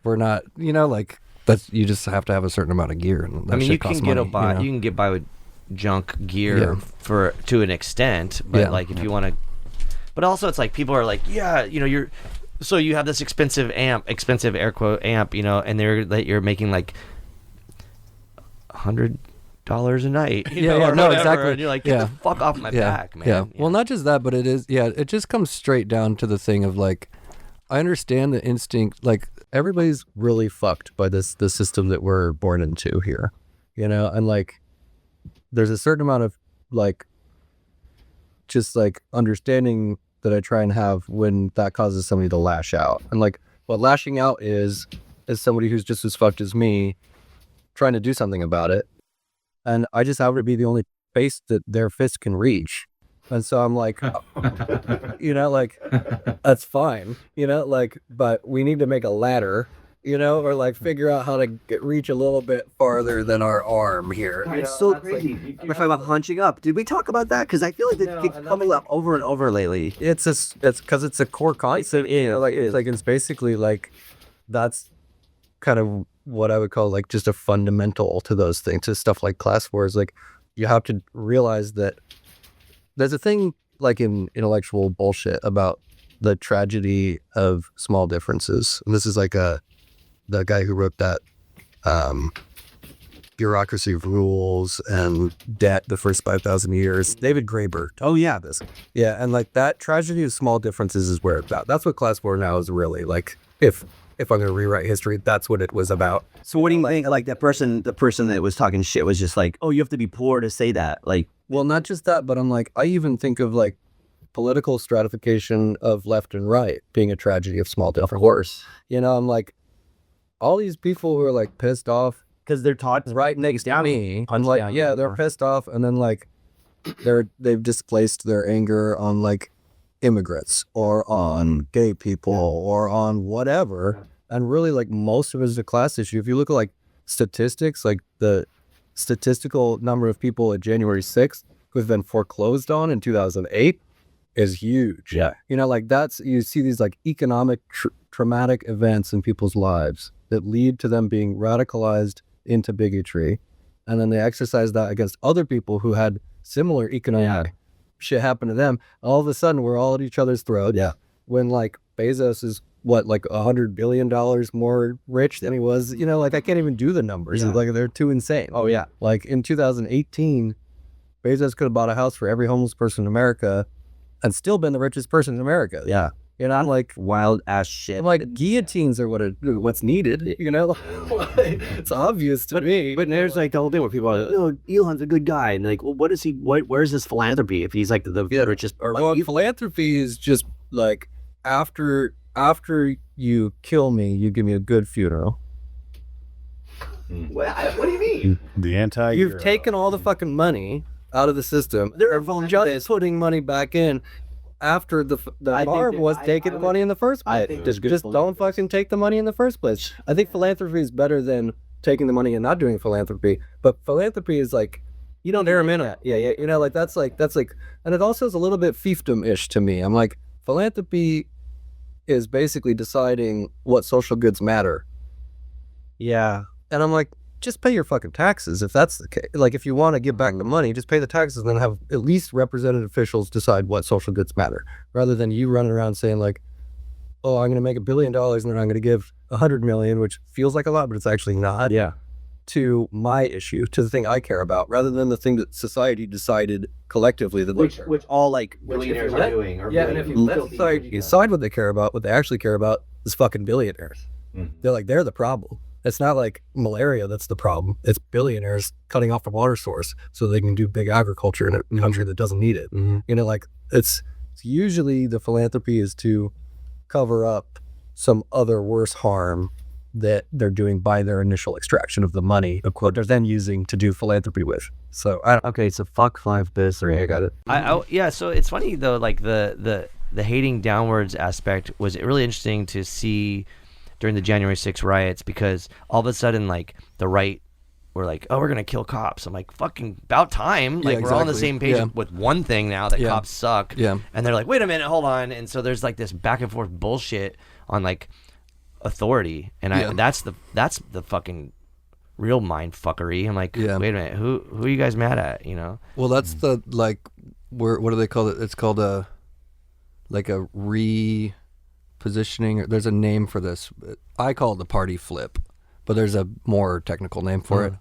Speaker 6: We're not, like that's, you just have to have a certain amount of gear. And that
Speaker 4: I mean,
Speaker 6: shit
Speaker 4: you can
Speaker 6: costs
Speaker 4: get
Speaker 6: money,
Speaker 4: you can get by with junk gear
Speaker 6: Yeah.
Speaker 4: to an extent, but
Speaker 6: Yeah.
Speaker 4: like if you want to, but also it's like people are like, yeah, so you have this expensive air quote amp, and you're making like $100 a night,
Speaker 6: Yeah,
Speaker 4: or
Speaker 6: no,
Speaker 4: whatever,
Speaker 6: exactly.
Speaker 4: and you're like, get
Speaker 6: Yeah.
Speaker 4: the fuck off my back, man.
Speaker 6: Yeah. Well, not just that, but it is, it just comes straight down to the thing of like, I understand the instinct, like everybody's really fucked by the system that we're born into here, and like, there's a certain amount of like, just like understanding that I try and have when that causes somebody to lash out. And like, what lashing out is somebody who's just as fucked as me trying to do something about it. And I just happen to be the only face that their fist can reach. And so I'm like, like, that's fine, like, but we need to make a ladder, or like figure out how to reach a little bit farther than our arm here.
Speaker 7: It's so crazy. We're talking about hunching up. Did we talk about that? Because I feel like it keeps coming up over and over lately.
Speaker 6: It's because it's a core concept. It's basically like, that's kind of what I would call like just a fundamental to those things, to stuff like class wars. Like, you have to realize that there's a thing like in intellectual bullshit about the tragedy of small differences. And this is like the guy who wrote that Bureaucracy of Rules and Debt, the First 5,000 Years, David Graeber.
Speaker 7: Oh, yeah.
Speaker 6: Yeah, and like that tragedy of small differences is where it's about. That's what class war now is really like. If I'm going to rewrite history, that's what it was about.
Speaker 7: So what do you think? Like the person that was talking shit was just like, oh, you have to be poor to say that. Like,
Speaker 6: Well, not just that, but I'm like, I even think of like political stratification of left and right being a tragedy of small difference.
Speaker 7: of course.
Speaker 6: I'm like, all these people who are like pissed off
Speaker 7: Because they're taught
Speaker 6: right next to me. I'm like, yeah, they're pissed off, and then like they've displaced their anger on like immigrants or on gay people or on whatever, and really like most of it is a class issue. If you look at like statistics, like the statistical number of people at January 6th who have been foreclosed on in 2008 is huge.
Speaker 7: Yeah.
Speaker 6: Like that's, you see these like economic traumatic events in people's lives that lead to them being radicalized into bigotry. And then they exercise that against other people who had similar economic shit happen to them. All of a sudden we're all at each other's throats.
Speaker 7: Yeah.
Speaker 6: When like Bezos is like $100 billion more rich than he was, like I can't even do the numbers.
Speaker 7: Yeah.
Speaker 6: Like they're too insane.
Speaker 7: Oh, yeah.
Speaker 6: Like in 2018, Bezos could have bought a house for every homeless person in America and still been the richest person in America.
Speaker 7: Yeah.
Speaker 6: I'm like,
Speaker 7: Wild ass shit.
Speaker 6: I'm like, guillotines are what's needed, It's obvious to me.
Speaker 7: But there's like the whole thing where people are like, oh, Elon's a good guy. And like, well, what is he, where's his philanthropy if he's like the richest? Or like,
Speaker 6: Well, philanthropy is just like, after you kill me, you give me a good funeral.
Speaker 7: what do you mean?
Speaker 5: The anti.
Speaker 6: You've taken all the fucking money out of the system.
Speaker 7: They're
Speaker 6: just putting money back in after the bar was taking money in the first place.
Speaker 7: I think there's good
Speaker 6: Just
Speaker 7: philanthropy.
Speaker 6: don't fucking take the money in the first place. I think philanthropy is better than taking the money and not doing philanthropy. But philanthropy is like, you don't dare minute. Yeah. Like that's like, and it also is a little bit fiefdom-ish to me. I'm like, philanthropy is basically deciding what social goods matter.
Speaker 7: Yeah.
Speaker 6: And I'm like, just pay your fucking taxes if that's the case. Like, if you want to give back the money, just pay the taxes and then have at least represented officials decide what social goods matter, rather than you running around saying like, oh, I'm going to make $1 billion and then I'm going to give 100 million, which feels like a lot, but it's actually not.
Speaker 7: Yeah.
Speaker 6: To my issue, to the thing I care about, rather than the thing that society decided collectively that
Speaker 7: Which all like
Speaker 6: billionaires
Speaker 7: are doing.
Speaker 6: and if you let society decide what they care about, what they actually care about is fucking billionaires. They're the problem. It's not like malaria that's the problem. It's billionaires cutting off the water source so they can do big agriculture in a country that doesn't need it. Like it's usually the philanthropy is to cover up some other worse harm that they're doing by their initial extraction of the money, a quote they're then using to do philanthropy with. So
Speaker 7: Okay, so fuck 5 bis. I got it.
Speaker 4: Yeah, so it's funny though, like the hating downwards aspect was really interesting to see during the January 6th riots, because all of a sudden, like, the right were like, oh, we're gonna kill cops. I'm like, fucking about time. Like, we're all on the same page with one thing now, that cops suck.
Speaker 6: Yeah.
Speaker 4: And they're like, wait a minute, hold on. And so there's like this back and forth bullshit on like authority, and that's the fucking real mind fuckery. I'm like, wait a minute, who are you guys mad at? You know?
Speaker 6: Well, that's the, like, what do they call it? It's called a repositioning. There's a name for this. I call it the party flip, but there's a more technical name for it.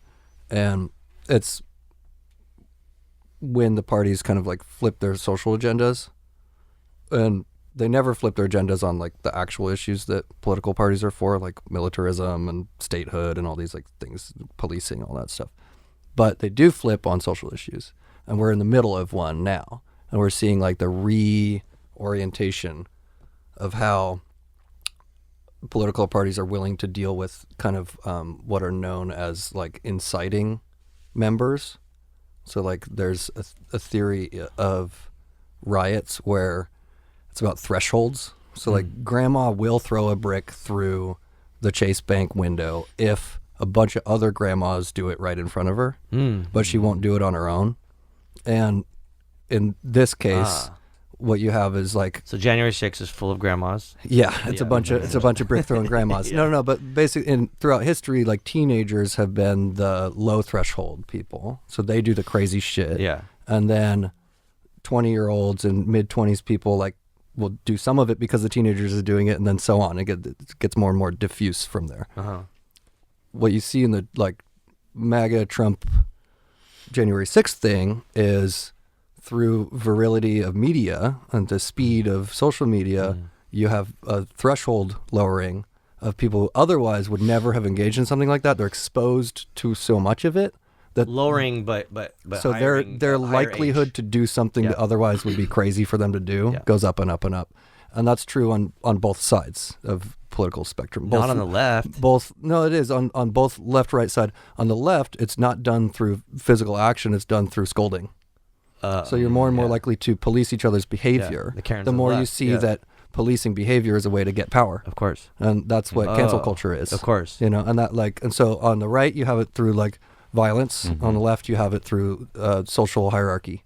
Speaker 6: And it's when the parties kind of like flip their social agendas, and they never flip their agendas on like the actual issues that political parties are for, like militarism and statehood and all these like things, policing, all that stuff. But they do flip on social issues, and we're in the middle of one now, and we're seeing like the reorientation of how political parties are willing to deal with kind of what are known as like inciting members. So like there's a theory of riots where it's about thresholds. So like grandma will throw a brick through the Chase Bank window if a bunch of other grandmas do it right in front of her, but she won't do it on her own. And in this case, what you have is like,
Speaker 4: So January 6th is full of grandmas.
Speaker 6: it's a bunch of brick throwing grandmas. No, but basically, throughout history, like teenagers have been the low threshold people, so they do the crazy shit.
Speaker 4: Yeah.
Speaker 6: And then 20-year-olds and mid-20s people like will do some of it because the teenagers are doing it, and then so on. It gets more and more diffuse from there. What you see in the like MAGA Trump January 6th thing is, through virility of media and the speed of social media, you have a threshold lowering of people who otherwise would never have engaged in something like that. They're exposed to so much of it that
Speaker 4: Lowering, but
Speaker 6: so their likelihood to do something that otherwise would be crazy for them to do goes up and up and up. And that's true on both sides of political spectrum.
Speaker 4: Not on the left.
Speaker 6: No, it is on both left, right side. On the left, it's not done through physical action. It's done through scolding. So you're more and more likely to police each other's behavior.
Speaker 4: The
Speaker 6: more you
Speaker 4: left,
Speaker 6: see that policing behavior is a way to get power.
Speaker 4: Of course.
Speaker 6: And that's what cancel culture is.
Speaker 4: Of course.
Speaker 6: You know, and so on the right, you have it through like violence. On the left, you have it through social hierarchy.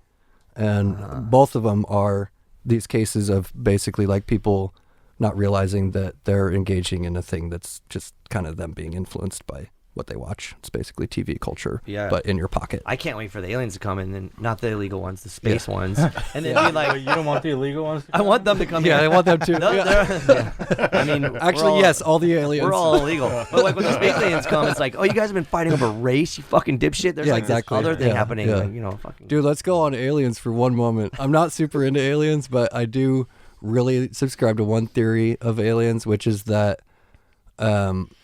Speaker 6: And both of them are these cases of basically like people not realizing that they're engaging in a thing that's just kind of them being influenced by what they watch. It's basically TV culture, but in your pocket.
Speaker 4: I can't wait for the aliens to come in, and not the illegal ones, the space ones, and then be like,
Speaker 1: You don't want the illegal ones to
Speaker 4: I want them to come
Speaker 6: Yeah,
Speaker 4: here.
Speaker 6: I want them to.
Speaker 4: I mean,
Speaker 6: Actually, yes, all the aliens.
Speaker 4: We're all illegal. But like when the space aliens come, it's like, oh, you guys have been fighting over race, you fucking dipshit. There's like
Speaker 6: exactly.
Speaker 4: this other thing
Speaker 6: Yeah,
Speaker 4: happening.
Speaker 6: yeah.
Speaker 4: Like, you know, fucking.
Speaker 6: Dude, let's go on aliens for one moment. I'm not super into aliens, but I do really subscribe to one theory of aliens, which is that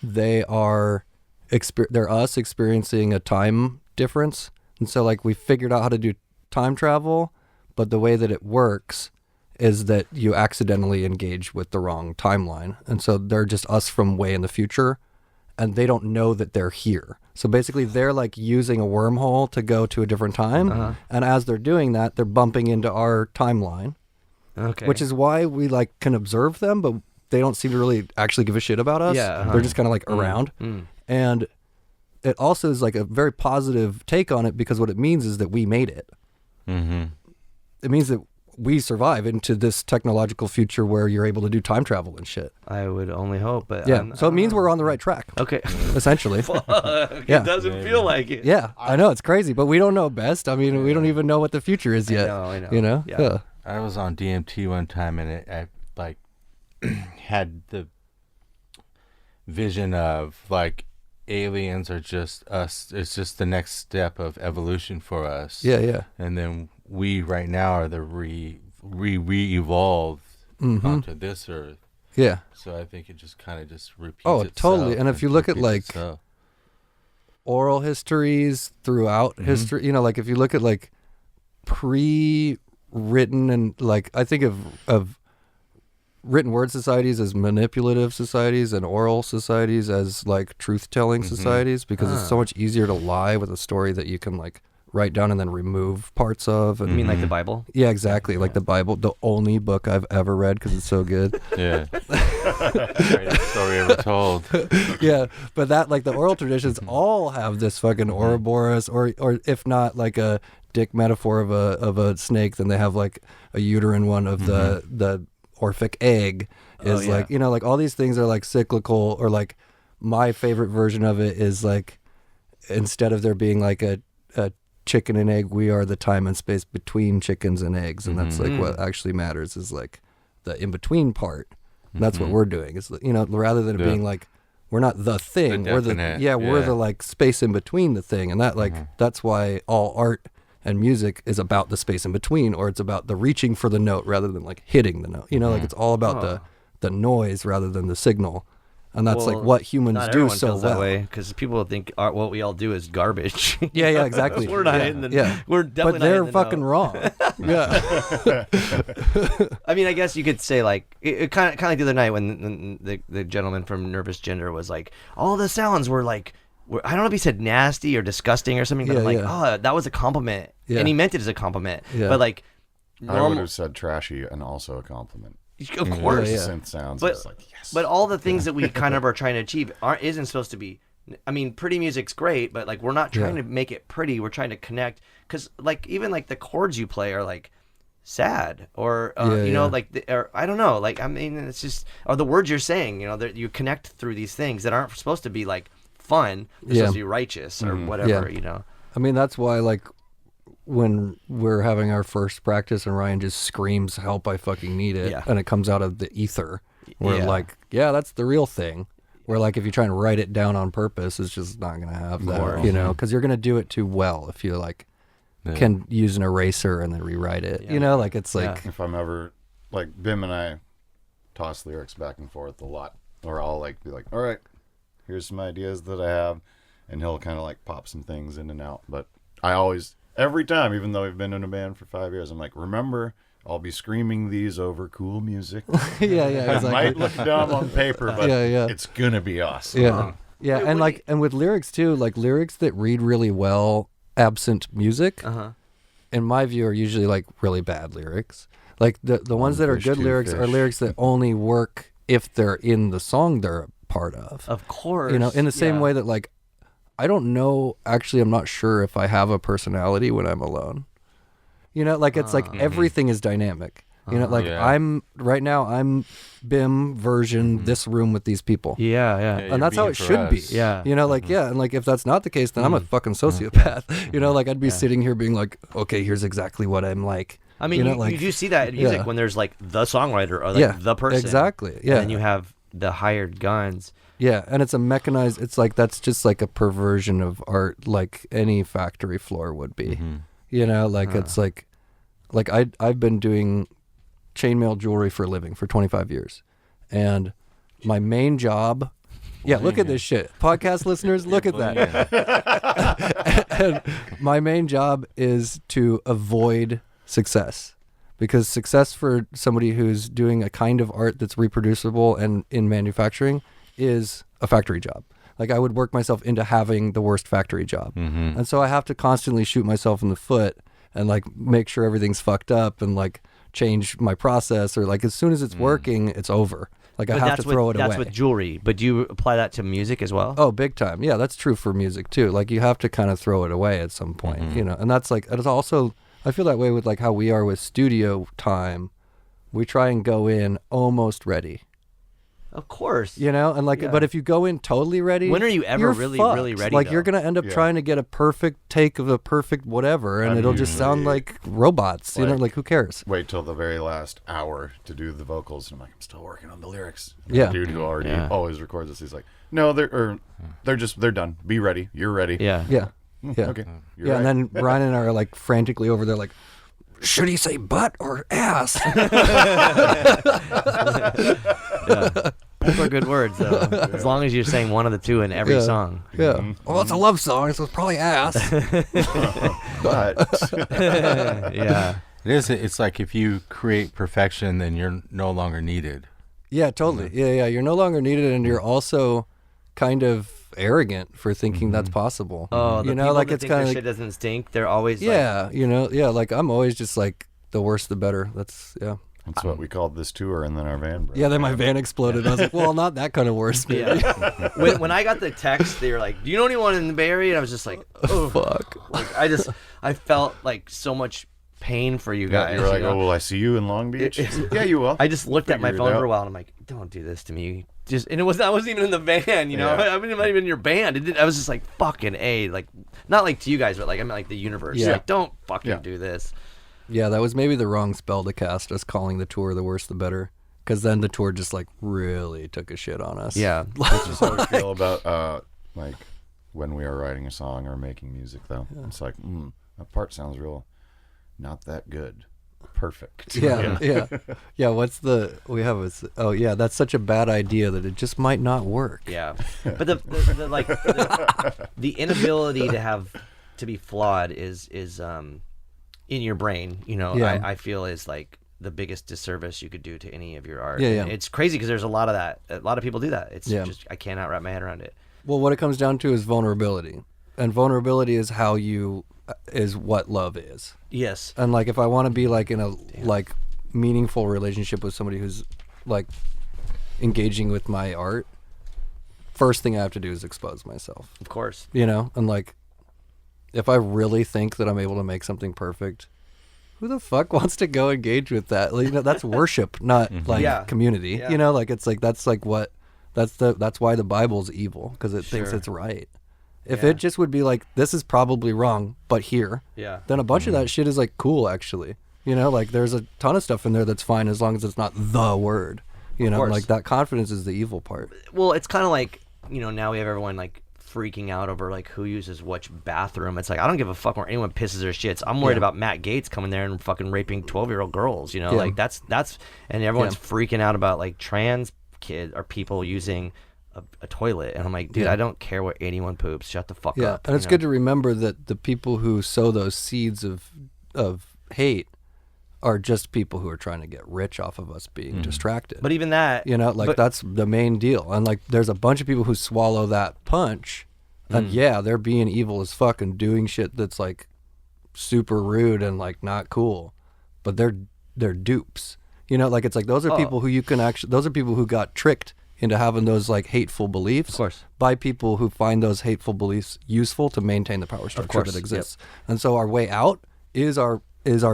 Speaker 6: they're us experiencing a time difference. And so like we figured out how to do time travel, but the way that it works is that you accidentally engage with the wrong timeline. And so they're just us from way in the future, and they don't know that they're here. So basically they're like using a wormhole to go to a different time. And as they're doing that, they're bumping into our timeline.
Speaker 4: Okay.
Speaker 6: Which is why we like can observe them, but they don't seem to really actually give a shit about us.
Speaker 4: Yeah,
Speaker 6: They're just kind of like around. And it also is like a very positive take on it, because what it means is that we made it. It means that we survive into this technological future where you're able to do time travel and shit.
Speaker 4: I would only hope, but
Speaker 6: So it means we're on the right track.
Speaker 4: Okay.
Speaker 6: Essentially.
Speaker 4: It doesn't feel like it.
Speaker 6: Yeah, I know, it's crazy, but we don't know best. I mean, we don't even know what the future is yet.
Speaker 4: I know.
Speaker 6: You know?
Speaker 4: Yeah.
Speaker 1: I was on DMT one time, and I like had the vision of like aliens are just us. It's just the next step of evolution for us.
Speaker 6: Yeah.
Speaker 1: And then we right now are the re-evolved onto this earth.
Speaker 6: Yeah.
Speaker 1: So I think it just kind of just repeats
Speaker 6: Oh, totally.
Speaker 1: itself
Speaker 6: And if you look at
Speaker 1: repeats
Speaker 6: like
Speaker 1: itself.
Speaker 6: oral histories throughout history, you know, like if you look at like pre-written and like I think of written word societies as manipulative societies and oral societies as like truth-telling societies, because it's so much easier to lie with a story that you can like write down and then remove parts of. And
Speaker 4: You mean like the Bible?
Speaker 6: yeah, exactly. Like the Bible, the only book I've ever read because it's so good.
Speaker 1: Yeah. Greatest story ever told.
Speaker 6: Yeah, but that like the oral traditions all have this fucking Ouroboros, or if not like a dick metaphor of a snake, then they have like a uterine one of the Orphic egg is like, you know, like all these things are like cyclical, or like my favorite version of it is like, instead of there being like a chicken and egg, we are the time and space between chickens and eggs, and that's like what actually matters is like the in between part. And that's what we're doing. Is, you know, rather than being like, we're not the thing, we're we're the like space in between the thing, and that like that's why all art and music is about the space in between, or it's about the reaching for the note rather than like hitting the note. You know, like it's all about the noise rather than the signal. And that's like what humans do so well.
Speaker 4: Because people think what we all do is garbage.
Speaker 6: Yeah, exactly.
Speaker 4: We're not in the. We're definitely
Speaker 6: but they're
Speaker 4: not in the
Speaker 6: fucking
Speaker 4: know.
Speaker 6: wrong. Yeah.
Speaker 4: I mean, I guess you could say like it kind of like the other night when the gentleman from Nervous Gender was like, all the sounds were like, I don't know if he said nasty or disgusting or something, but I'm like, oh, that was a compliment, and he meant it as a compliment. But like,
Speaker 5: I would have said trashy and also a compliment.
Speaker 4: Of course,
Speaker 5: synth sounds.
Speaker 4: But,
Speaker 5: it's like, yes.
Speaker 4: But all the things that we kind of are trying to achieve isn't supposed to be. I mean, pretty music's great, but like we're not trying to make it pretty. We're trying to connect, because like even like the chords you play are like sad, or you know, like or I don't know, like I mean, it's just, or the words you're saying, you know, that you connect through these things that aren't supposed to be like fun. They're supposed to be righteous or whatever, you know.
Speaker 6: I mean, that's why like when we're having our first practice and Ryan just screams, "Help, I fucking need it," and it comes out of the ether, we're like, yeah, that's the real thing. Where like if you try and write it down on purpose, it's just not gonna have that, you know, because you're gonna do it too well if you like can use an eraser and then rewrite it, you know, like it's like
Speaker 5: if I'm ever like Bim and I toss lyrics back and forth a lot, or I'll like be like, all right, here's some ideas that I have, and he'll kind of like pop some things in and out, but I always. Every time, even though we've been in a band for 5 years, I'm like, remember, I'll be screaming these over cool music.
Speaker 6: yeah,
Speaker 5: It
Speaker 6: exactly.
Speaker 5: might look dumb on paper, but it's gonna be awesome.
Speaker 6: Yeah, and like, and with lyrics too, like lyrics that read really well absent music, in my view, are usually like really bad lyrics. Like the ones that are good lyrics are lyrics that only work if they're in the song they're a part of.
Speaker 4: Of course.
Speaker 6: You know, in the same way that like, I don't know, actually, I'm not sure if I have a personality when I'm alone. You know, like it's like everything is dynamic. You know, like I'm Bim version this room with these people.
Speaker 4: Yeah.
Speaker 6: And that's how it should be.
Speaker 4: Yeah.
Speaker 6: You know, like, and like if that's not the case, then I'm a fucking sociopath. You know, like I'd be sitting here being like, okay, here's exactly what I'm like.
Speaker 4: I mean,
Speaker 6: you know, like,
Speaker 4: you do see that in music when there's like the songwriter or like the person.
Speaker 6: Exactly. Yeah.
Speaker 4: And then you have the hired guns.
Speaker 6: Yeah, and it's a mechanized, it's like, that's just like a perversion of art, like any factory floor would be. You know, like it's like I've been doing chainmail jewelry for a living for 25 years. And my main job, look at this shit. Podcast listeners, look at that. And my main job is to avoid success. Because success for somebody who's doing a kind of art that's reproducible and in manufacturing is a factory job. Like I would work myself into having the worst factory job. And so I have to constantly shoot myself in the foot and like make sure everything's fucked up and like change my process, or like as soon as it's working, it's over. Like I have to throw it away.
Speaker 4: That's with jewelry, but do you apply that to music as well?
Speaker 6: Oh, big time. Yeah, that's true for music too. Like you have to kind of throw it away at some point, you know. And that's like, it's also, I feel that way with like how we are with studio time. We try and go in almost ready.
Speaker 4: Of course.
Speaker 6: You know, and like, but if you go in totally ready,
Speaker 4: when are you ever really ready?
Speaker 6: Like
Speaker 4: though?
Speaker 6: you're gonna end up trying to get a perfect take of a perfect whatever, and it'll just sound like robots. You know, like who cares?
Speaker 5: Wait till the very last hour to do the vocals, and I'm like, I'm still working on the lyrics. And
Speaker 6: Yeah.
Speaker 5: the dude who already always records this, he's like, no, they're done. Be ready. You're ready.
Speaker 6: Yeah.
Speaker 5: Okay. You're right.
Speaker 6: And then Ryan and I are like frantically over there, like, should he say butt or ass?
Speaker 4: Both are good words, though. As long as you're saying one of the two in every song.
Speaker 6: Yeah. Well, it's a love song, so it's probably ass.
Speaker 5: But
Speaker 4: Yeah.
Speaker 1: It is. It's like if you create perfection, then you're no longer needed.
Speaker 6: Yeah, totally. Yeah. You're no longer needed, and you're also kind of arrogant for thinking that's possible.
Speaker 4: Oh, the
Speaker 6: you know,
Speaker 4: people
Speaker 6: like
Speaker 4: that
Speaker 6: it's
Speaker 4: think
Speaker 6: kind
Speaker 4: their
Speaker 6: of
Speaker 4: shit doesn't stink. They're always
Speaker 6: yeah, like I'm always just like the worse the better. That's
Speaker 5: That's what we called this tour, and then our van broke.
Speaker 6: Yeah, then my van exploded. I was like, well, not that kind of worse, maybe.
Speaker 4: Yeah. when I got the text, they were like, "Do you know anyone in the Bay Area?" And I was just like, "Oh
Speaker 6: fuck!"
Speaker 4: Like I felt like so much pain for you guys.
Speaker 5: You were like,
Speaker 4: know?
Speaker 5: "Oh, will I see you in Long Beach?" Yeah, you will.
Speaker 4: I just looked at my
Speaker 5: Figure it
Speaker 4: phone
Speaker 5: out.
Speaker 4: for a while, and I'm like, "Don't do this to me." And I wasn't even in the van, you know.
Speaker 5: Yeah.
Speaker 4: I wasn't even in your band. I was just like, "Fucking A," like not like to you guys, but like I meant like the universe.
Speaker 6: Yeah.
Speaker 4: Like, don't fucking
Speaker 5: Yeah.
Speaker 4: do this.
Speaker 6: Yeah, that was maybe the wrong spell to cast, us calling the tour The Worse the Better. Because then the tour just like really took a shit on us.
Speaker 4: Yeah.
Speaker 5: That's just how we feel about like when we are writing a song or making music, though. It's like, that part sounds real not that good. Perfect.
Speaker 6: Yeah. What's we have that's such a bad idea that it just might not work.
Speaker 4: Yeah, but the inability to be flawed is in your brain. You know,
Speaker 6: Yeah.
Speaker 4: I feel is like the biggest disservice you could do to any of your art.
Speaker 6: Yeah,
Speaker 4: And
Speaker 6: yeah.
Speaker 4: It's crazy because there's a lot of that. A lot of people do that. It's
Speaker 6: Yeah.
Speaker 4: just I cannot wrap my head around it.
Speaker 6: Well, what it comes down to is vulnerability. And vulnerability is is what love is.
Speaker 4: Yes.
Speaker 6: And like if I want to be like in a like meaningful relationship with somebody who's like engaging with my art, first thing I have to do is expose myself.
Speaker 4: Of course.
Speaker 6: You know? And like if I really think that I'm able to make something perfect, who the fuck wants to go engage with that? Like, you know, that's worship, not like
Speaker 4: Yeah.
Speaker 6: community.
Speaker 4: Yeah.
Speaker 6: You know, like it's like that's why the Bible's evil, because it thinks
Speaker 4: Sure.
Speaker 6: it's right. If
Speaker 4: Yeah.
Speaker 6: it just would be like, this is probably wrong, but here,
Speaker 4: Yeah.
Speaker 6: then a bunch of that shit is like cool, actually. You know, like there's a ton of stuff in there that's fine as long as it's not the word. You know,
Speaker 4: course.
Speaker 6: like that confidence is the evil part.
Speaker 4: Well, it's kind of like, you know, now we have everyone like freaking out over like who uses which bathroom. It's like I don't give a fuck where anyone pisses their shits. I'm worried about Matt Gaetz coming there and fucking raping 12-year-old girls, you know?
Speaker 6: Yeah.
Speaker 4: Like that's and everyone's
Speaker 6: Yeah.
Speaker 4: freaking out about like trans kids or people using a toilet, and I'm like, dude,
Speaker 6: Yeah.
Speaker 4: I don't care what anyone poops. Shut the fuck
Speaker 6: Yeah,
Speaker 4: up.
Speaker 6: and it's good to remember that the people who sow those seeds of hate are just people who are trying to get rich off of us being distracted.
Speaker 4: But even that,
Speaker 6: You know, like
Speaker 4: but-
Speaker 6: that's the main deal. And like there's a bunch of people who swallow that punch and yeah, they're being evil as fuck and doing shit that's like super rude and like not cool. But they're dupes. You know, like it's like those are people who you can actually those are people who got tricked into having those like hateful beliefs
Speaker 4: Of course.
Speaker 6: by people who find those hateful beliefs useful to maintain the power structure
Speaker 4: course,
Speaker 6: that exists. And so our way out is our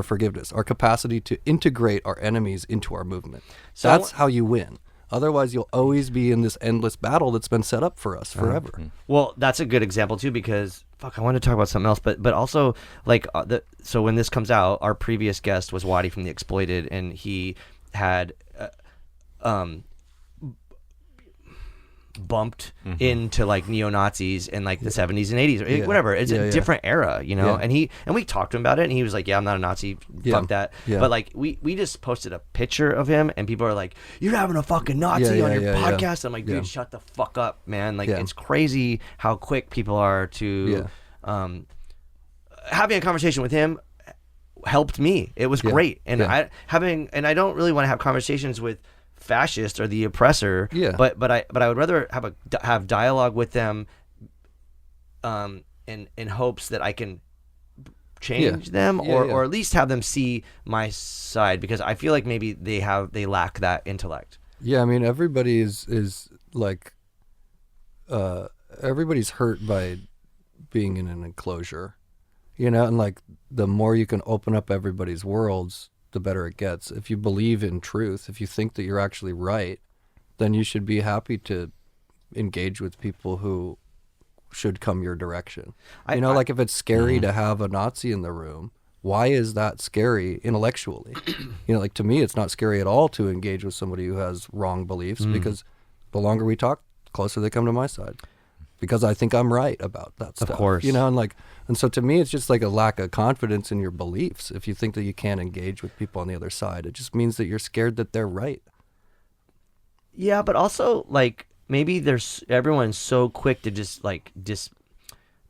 Speaker 6: forgiveness, our capacity to integrate our enemies into our movement.
Speaker 4: So
Speaker 6: That's how you win. Otherwise, you'll always be in this endless battle that's been set up for us forever.
Speaker 4: Well, that's a good example too, because fuck, I wanted to talk about something else, but also like so when this comes out, our previous guest was Waddy from The Exploited, and he had bumped into like neo-Nazis in like the 70s and 80s or
Speaker 6: Yeah.
Speaker 4: whatever. It's
Speaker 6: Yeah,
Speaker 4: a
Speaker 6: yeah.
Speaker 4: different era, you know.
Speaker 6: Yeah.
Speaker 4: And we talked to him about it, and he was like, "Yeah, I'm not a Nazi.
Speaker 6: Yeah.
Speaker 4: Fuck that."
Speaker 6: Yeah.
Speaker 4: But like we just posted a picture of him, and people are like, "You're having a fucking Nazi
Speaker 6: Yeah,
Speaker 4: on
Speaker 6: yeah,
Speaker 4: your
Speaker 6: yeah, yeah.
Speaker 4: podcast." I'm like, "Dude,
Speaker 6: Yeah.
Speaker 4: shut the fuck up, man!" Like
Speaker 6: Yeah.
Speaker 4: it's crazy how quick people are to. Having a conversation with him helped me. It was
Speaker 6: Yeah.
Speaker 4: great, and
Speaker 6: Yeah.
Speaker 4: I don't really want to have conversations with fascists or the oppressor.
Speaker 6: Yeah.
Speaker 4: But I would rather have dialogue with them, in hopes that I can change them or at least have them see my side, because I feel like maybe they lack that intellect.
Speaker 6: Yeah, I mean, everybody is like, everybody's hurt by being in an enclosure, you know, and like the more you can open up everybody's worlds, the better it gets. If you believe in truth, if you think that you're actually right, then you should be happy to engage with people who should come your direction. You know, like if it's scary to have a Nazi in the room, why is that scary intellectually? You know, like to me, it's not scary at all to engage with somebody who has wrong beliefs, because the longer we talk, the closer they come to my side, because I think I'm right about that stuff.
Speaker 4: Of course.
Speaker 6: You know, and so to me, it's just like a lack of confidence in your beliefs. If you think that you can't engage with people on the other side, it just means that you're scared that they're right.
Speaker 4: Yeah, but also like maybe everyone's so quick to just like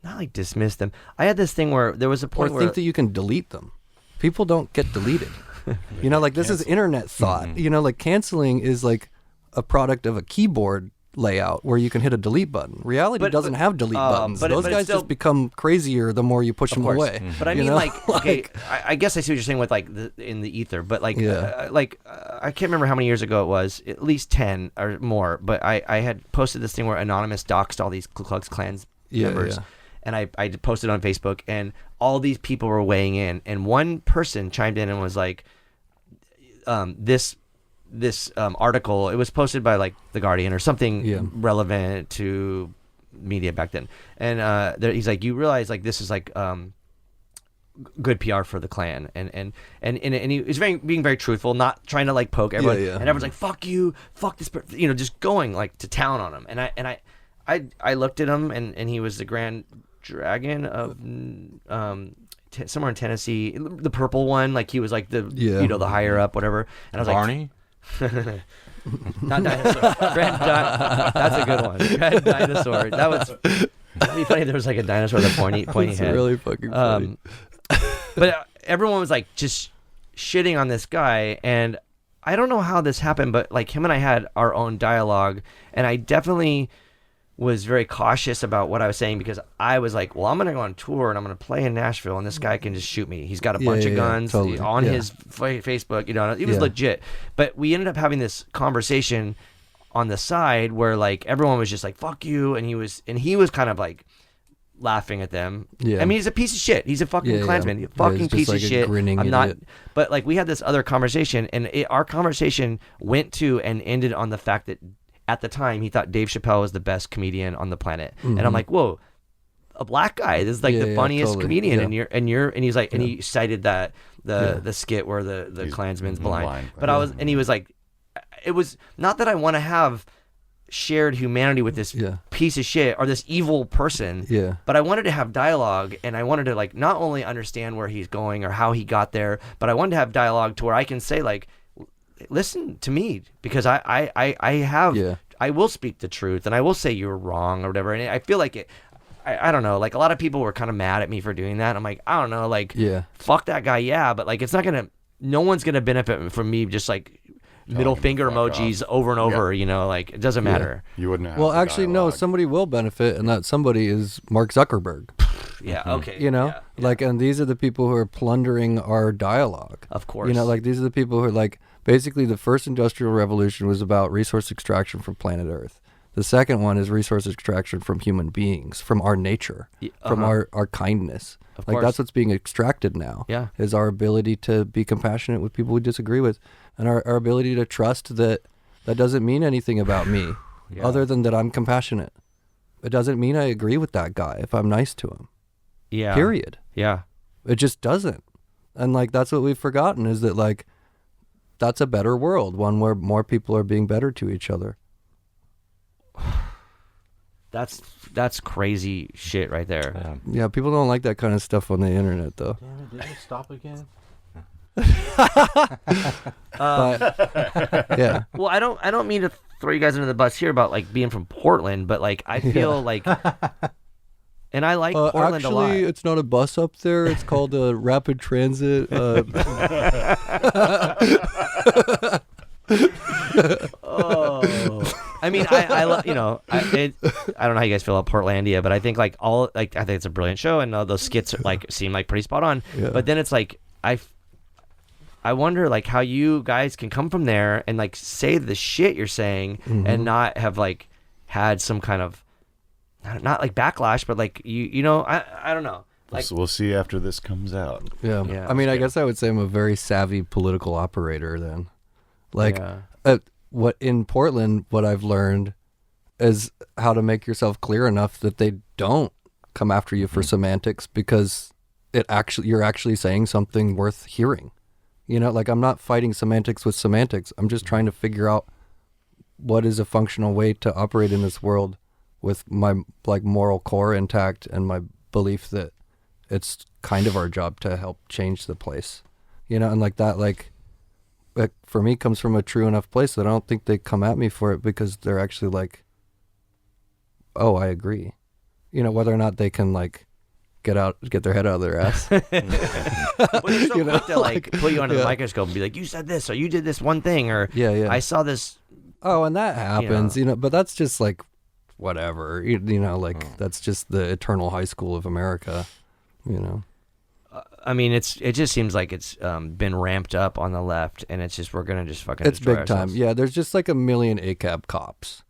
Speaker 4: not like dismiss them. I had this thing where there was a
Speaker 6: Or
Speaker 4: point where
Speaker 6: think that you can delete them. People don't get deleted. You know, like this is internet thought. You know, like canceling is like a product of a keyboard layout where you can hit a delete button. Reality doesn't have delete buttons. Those guys just become crazier the more you push them away.
Speaker 7: But I mean, okay, I guess I see what you're saying with like in the ether, but like, I can't remember how many years ago it was, at least 10 or more. But I had posted this thing where Anonymous doxed all these Ku Klux Klans members, and I posted on Facebook, and all these people were weighing in, and one person chimed in and was like, this article, it was posted by like The Guardian or something relevant to media back then, and he's like, you realize like this is like good PR for the Klan, and he was being very truthful, not trying to like poke everyone, and everyone's like, fuck you, fuck this, just going like to town on him, and I looked at him, and he was the Grand Dragon of somewhere in Tennessee, the purple one, like he was like the the higher up, whatever, and I was
Speaker 1: Barney?
Speaker 7: Not dinosaur. That's a good one. Red dinosaur. That'd be funny if there was like a dinosaur with a pointy head.
Speaker 6: Really fucking funny.
Speaker 7: But everyone was like just shitting on this guy, and I don't know how this happened, but like him and I had our own dialogue, and I definitely was very cautious about what I was saying, because I was like, well, I'm going to go on tour and I'm going to play in Nashville, and this guy can just shoot me. He's got a bunch of guns on his Facebook, he was legit. But we ended up having this conversation on the side where like everyone was just like, fuck you, and he was kind of like laughing at them. I mean, he's a piece of shit. He's a fucking Klansman. He's a fucking piece of shit. I'm not, but like we had this other conversation, and our conversation went to and ended on the fact that at the time he thought Dave Chappelle was the best comedian on the planet. And I'm like, whoa, a black guy, this is like the funniest comedian, and he's like, and he cited that the skit where the Klansman's blind. But he was like, it was not that I want to have shared humanity with this piece of shit or this evil person, but I wanted to have dialogue, and I wanted to like not only understand where he's going or how he got there, but I wanted to have dialogue to where I can say like, listen to me, because I will speak the truth, and I will say you're wrong or whatever. And I feel like I don't know, like a lot of people were kind of mad at me for doing that. I'm like, I don't know, like fuck that guy, but like no one's gonna benefit from me just like middle finger emojis over and over, like it doesn't matter.
Speaker 5: You wouldn't have
Speaker 6: actually no, somebody will benefit, and that somebody is Mark Zuckerberg.
Speaker 7: Okay.
Speaker 6: Like, and these are the people who are plundering our dialogue.
Speaker 7: Of course.
Speaker 6: Like these are the people who are like, basically the first industrial revolution was about resource extraction from planet Earth. The second one is resource extraction from human beings, from our nature, from our kindness.
Speaker 7: Of
Speaker 6: like
Speaker 7: course.
Speaker 6: that's what's being extracted now. Is our ability to be compassionate with people we disagree with, and our ability to trust that doesn't mean anything about me other than that I'm compassionate. It doesn't mean I agree with that guy if I'm nice to him. Period. It just doesn't. And like that's what we've forgotten, is that like that's a better world, one where more people are being better to each other.
Speaker 7: That's crazy shit right there.
Speaker 6: Yeah, people don't like that kind of stuff on the internet though.
Speaker 1: Damn it, did you stop again?
Speaker 6: Yeah.
Speaker 7: Well, I don't mean to throw you guys under the bus here about like being from Portland, but like I feel like, and I like Portland a lot.
Speaker 6: Actually, it's not a bus up there. It's called a rapid transit.
Speaker 7: I mean, I love, I don't know how you guys feel about Portlandia, but I think like I think it's a brilliant show, and those skits like seem like pretty spot on. But then it's like I wonder like how you guys can come from there and like say the shit you're saying and not have like had some kind of not like backlash, but like I don't know. Like,
Speaker 5: we'll see after this comes out.
Speaker 6: Yeah. I mean, I guess I would say I'm a very savvy political operator then. Like, what in Portland, what I've learned is how to make yourself clear enough that they don't come after you for semantics, because you're actually saying something worth hearing. Like I'm not fighting semantics with semantics. I'm just trying to figure out what is a functional way to operate in this world with my like moral core intact and my belief that it's kind of our job to help change the place, and like that, like for me comes from a true enough place that I don't think they come at me for it, because they're actually like, oh, I agree, whether or not they can like get their head out of their ass.
Speaker 7: Well, they're so quick to like put you under the microscope and be like, you said this, or you did this one thing, or I saw this
Speaker 6: Oh, and that happens,
Speaker 7: You know.
Speaker 6: but that's just like whatever, that's just the eternal high school of America,
Speaker 7: I mean, it just seems like it's been ramped up on the left, and it's just we're gonna just fucking.
Speaker 6: It's
Speaker 7: destroy
Speaker 6: big time.
Speaker 7: ourselves.
Speaker 6: Yeah, there's just like a million ACAB cops,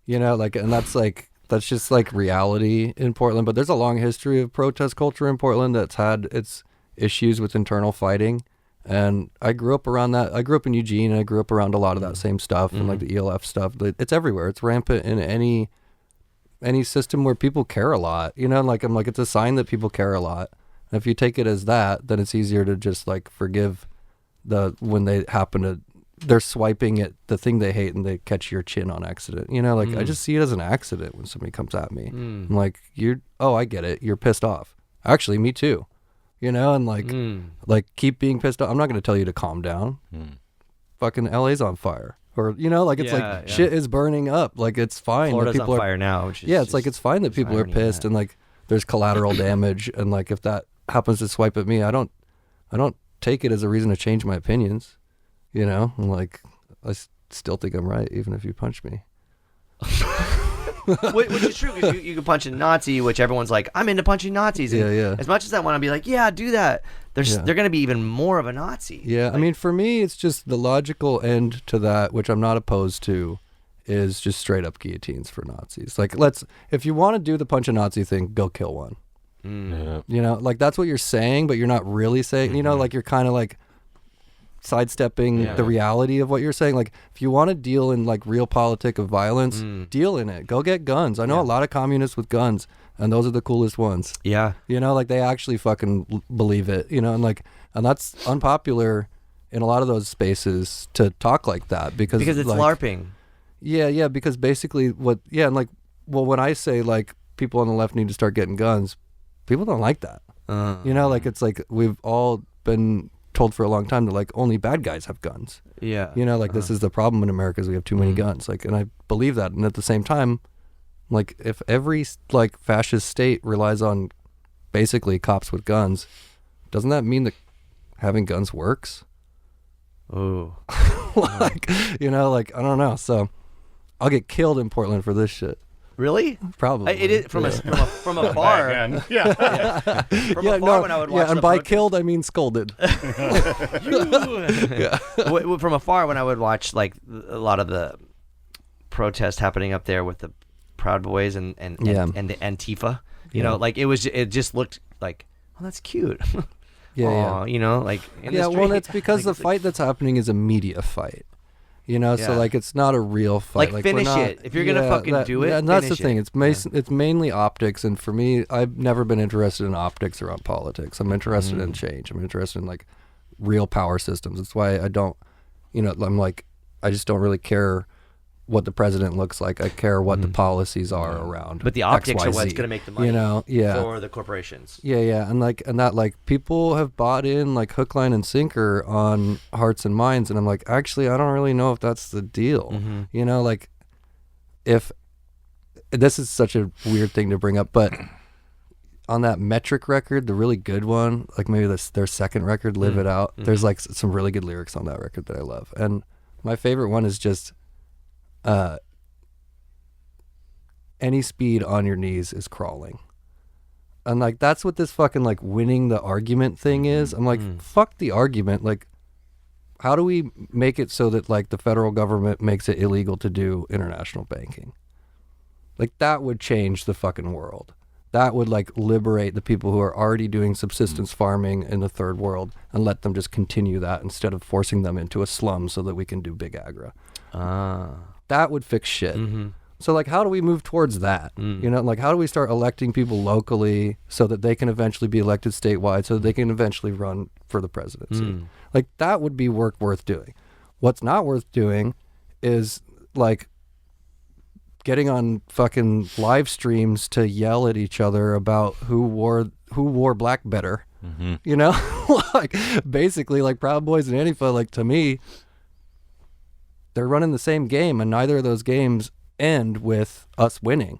Speaker 6: and that's just like reality in Portland. But there's a long history of protest culture in Portland that's had its issues with internal fighting. And I grew up around that. I grew up in Eugene, and I grew up around a lot of that same stuff and like the ELF stuff. It's everywhere. It's rampant in any system where people care a lot. I'm like, it's a sign that people care a lot. And if you take it as that, then it's easier to just like forgive when they happen to, they're swiping at the thing they hate and they catch your chin on accident. I just see it as an accident when somebody comes at me. I'm like, I get it. You're pissed off. Actually, me too. And like keep being pissed off. I'm not going to tell you to calm down. Fucking LA's on fire. Or, shit is burning up. Like, it's fine.
Speaker 7: Florida's
Speaker 6: people
Speaker 7: on fire now. Which is
Speaker 6: it's like, it's fine that people are pissed and like there's collateral damage. And like, if that happens to swipe at me, I don't take it as a reason to change my opinions. I'm like, I still think I'm right, even if you punch me.
Speaker 7: Which is true, because you can punch a Nazi, which everyone's like, I'm into punching Nazis. And
Speaker 6: Yeah.
Speaker 7: as much as I want to be like, yeah, do that, they're going to be even more of a Nazi.
Speaker 6: Yeah,
Speaker 7: Like,
Speaker 6: I mean, for me, it's just the logical end to that, which I'm not opposed to, is just straight up guillotines for Nazis. Like, if you want to do the punch a Nazi thing, go kill one.
Speaker 1: Yeah.
Speaker 6: Like that's what you're saying, but you're not really saying, like you're kind of like sidestepping the reality of what you're saying. Like, if you want to deal in like real politic of violence, deal in it. Go get guns. I know a lot of communists with guns, and those are the coolest ones.
Speaker 7: Yeah.
Speaker 6: Like they actually fucking believe it, and that's unpopular in a lot of those spaces to talk like that because
Speaker 7: it's
Speaker 6: like,
Speaker 7: LARPing.
Speaker 6: Yeah, because basically when I say like people on the left need to start getting guns, people don't like that. Like it's like we've all been told for a long time that like only bad guys have guns.
Speaker 7: Yeah.
Speaker 6: This is the problem in America is we have too many guns. Like, and I believe that. And at the same time, like if every like fascist state relies on basically cops with guns, doesn't that mean that having guns works?
Speaker 7: Oh.
Speaker 6: like, like, I don't know. So I'll get killed in Portland for this shit.
Speaker 7: Really?
Speaker 6: Probably.
Speaker 7: It is from afar. From afar when I would watch
Speaker 6: and
Speaker 7: the
Speaker 6: by
Speaker 7: protest.
Speaker 6: killed I mean scolded.
Speaker 7: From afar when I would watch like a lot of the protest happening up there with the Proud Boys and the Antifa, like it just looked like, oh, that's cute.
Speaker 6: Yeah.
Speaker 7: Like in the
Speaker 6: well,
Speaker 7: street.
Speaker 6: it's because
Speaker 7: Like,
Speaker 6: the fight that's happening is a media fight. So
Speaker 7: Yeah.
Speaker 6: like it's not a real fight.
Speaker 7: Like,
Speaker 6: we're
Speaker 7: finish
Speaker 6: not-
Speaker 7: it. If you're gonna fucking do it,
Speaker 6: and that's the
Speaker 7: finish
Speaker 6: thing.
Speaker 7: it.
Speaker 6: It's mainly optics, and for me, I've never been interested in optics around politics. I'm interested in change. I'm interested in like real power systems. That's why I don't, I'm like, I just don't really care what the president looks like. I care what the policies are around.
Speaker 7: But the optics are
Speaker 6: XYZ,
Speaker 7: what's gonna make the money. For the corporations.
Speaker 6: Yeah, and that people have bought in like hook, line, and sinker on hearts and minds, and I'm like, actually, I don't really know if that's the deal. Like if this is such a weird thing to bring up, but on that Metric record, the really good one, like maybe their second record, Live It Out. There's like some really good lyrics on that record that I love, and my favorite one is just. Any speed on your knees is crawling. And like that's what this fucking like winning the argument thing is. I'm like, fuck the argument. Like, how do we make it so that like the federal government makes it illegal to do international banking? Like that would change the fucking world. That would like liberate the people who are already doing subsistence farming in the third world and let them just continue that instead of forcing them into a slum so that we can do big agra. That would fix shit. So like, how do we move towards that? Like how do we start electing people locally so that they can eventually be elected statewide so that they can eventually run for the presidency? Like that would be work worth doing. What's not worth doing is like getting on fucking live streams to yell at each other about who wore black better. Like basically like Proud Boys and Antifa, like to me, they're running the same game, and neither of those games end with us winning.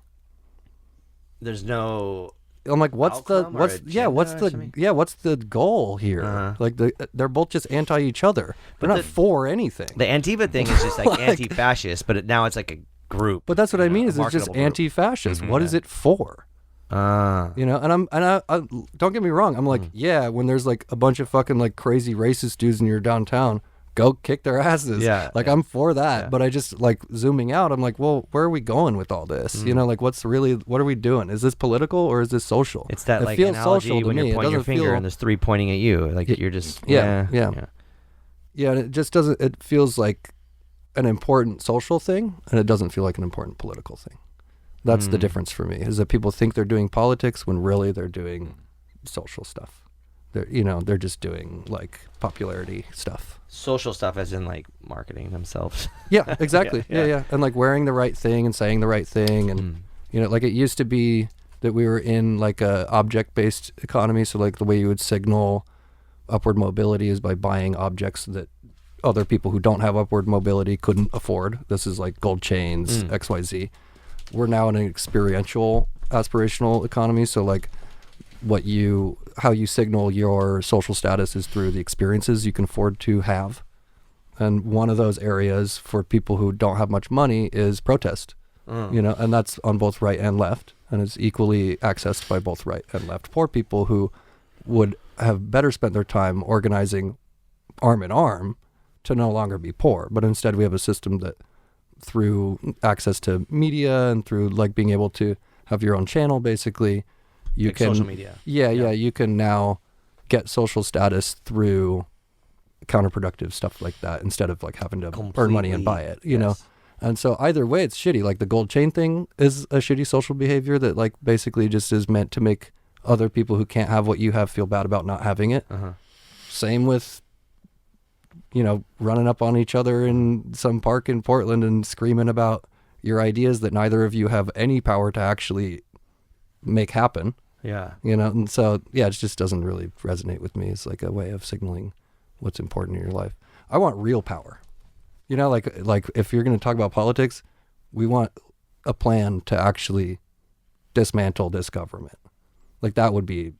Speaker 7: There's no
Speaker 6: I'm like, what's
Speaker 7: outcome or agenda
Speaker 6: what's
Speaker 7: or
Speaker 6: the
Speaker 7: something?
Speaker 6: what's the goal here?
Speaker 7: Uh-huh.
Speaker 6: Like they're both just anti each other. They're not for anything.
Speaker 7: The Antifa thing is just like anti-fascist, but now it's like a group.
Speaker 6: But that's what I mean.
Speaker 7: a
Speaker 6: Is it's just
Speaker 7: marketable group.
Speaker 6: anti-fascist. What is it for? You know, and I don't get me wrong. I'm like, yeah, when there's like a bunch of fucking like crazy racist dudes in your downtown, go kick their asses.
Speaker 7: Yeah,
Speaker 6: like
Speaker 7: yeah.
Speaker 6: I'm for that.
Speaker 7: Yeah.
Speaker 6: But I just like zooming out. I'm like, well, where are we going with all this? You know, like what are we doing? Is this political or is this social?
Speaker 7: It's that
Speaker 6: it
Speaker 7: like
Speaker 6: feels
Speaker 7: analogy
Speaker 6: social to
Speaker 7: when
Speaker 6: me.
Speaker 7: you're
Speaker 6: It
Speaker 7: pointing your
Speaker 6: doesn't
Speaker 7: finger
Speaker 6: feel-
Speaker 7: and there's three pointing at you. Like you're just
Speaker 6: Yeah.
Speaker 7: yeah.
Speaker 6: Yeah, and it just doesn't. It feels like an important social thing, and it doesn't feel like an important political thing. That's the difference for me. Is that people think they're doing politics when really they're doing social stuff. They're just doing like popularity stuff.
Speaker 7: Social stuff, as in like marketing themselves.
Speaker 6: Yeah, exactly.
Speaker 7: Yeah.
Speaker 6: yeah, and like wearing the right thing and saying the right thing, and like it used to be that we were in like a object-based economy. So like the way you would signal upward mobility is by buying objects that other people who don't have upward mobility couldn't afford. This is like gold chains, XYZ. We're now in an experiential, aspirational economy. So like how you signal your social status is through the experiences you can afford to have. And one of those areas for people who don't have much money is protest, and that's on both right and left. And it's equally accessed by both right and left. Poor people who would have better spent their time organizing arm in arm to no longer be poor. But instead we have a system that through access to media and through like being able to have your own channel, basically, you
Speaker 7: Like
Speaker 6: can
Speaker 7: social media.
Speaker 6: Yeah, you can now get social status through counterproductive stuff like that instead of like having to earn money and buy it, you know. And so either way it's shitty. Like the gold chain thing is a shitty social behavior that like basically just is meant to make other people who can't have what you have feel bad about not having it. Same with running up on each other in some park in Portland and screaming about your ideas that neither of you have any power to actually make happen.
Speaker 7: Yeah.
Speaker 6: And so it just doesn't really resonate with me. It's like a way of signaling what's important in your life. I want real power. Like if you're going to talk about politics, we want a plan to actually dismantle this government. Like that would be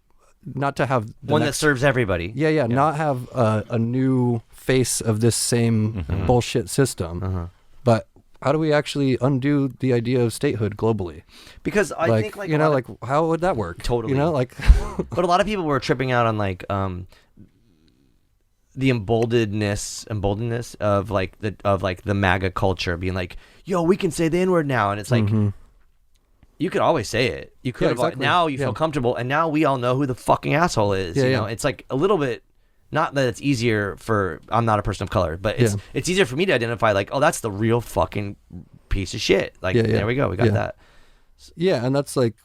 Speaker 6: not to have
Speaker 7: One that serves everybody.
Speaker 6: Yeah. Not have a new face of this same bullshit system, but how do we actually undo the idea of statehood globally?
Speaker 7: Because I think like
Speaker 6: how would that work?
Speaker 7: Totally.
Speaker 6: But
Speaker 7: a lot of people were tripping out on like the emboldenedness of the MAGA culture being like, yo, we can say the N-word now, and it's like you could always say it. You could
Speaker 6: exactly.
Speaker 7: now you feel comfortable, and now we all know who the fucking asshole is. You know, it's like a little bit. Not that it's easier for I'm not a person of color, but it's easier for me to identify like, oh, that's the real fucking piece of shit. Like there we go, we got that.
Speaker 6: Yeah, and that's like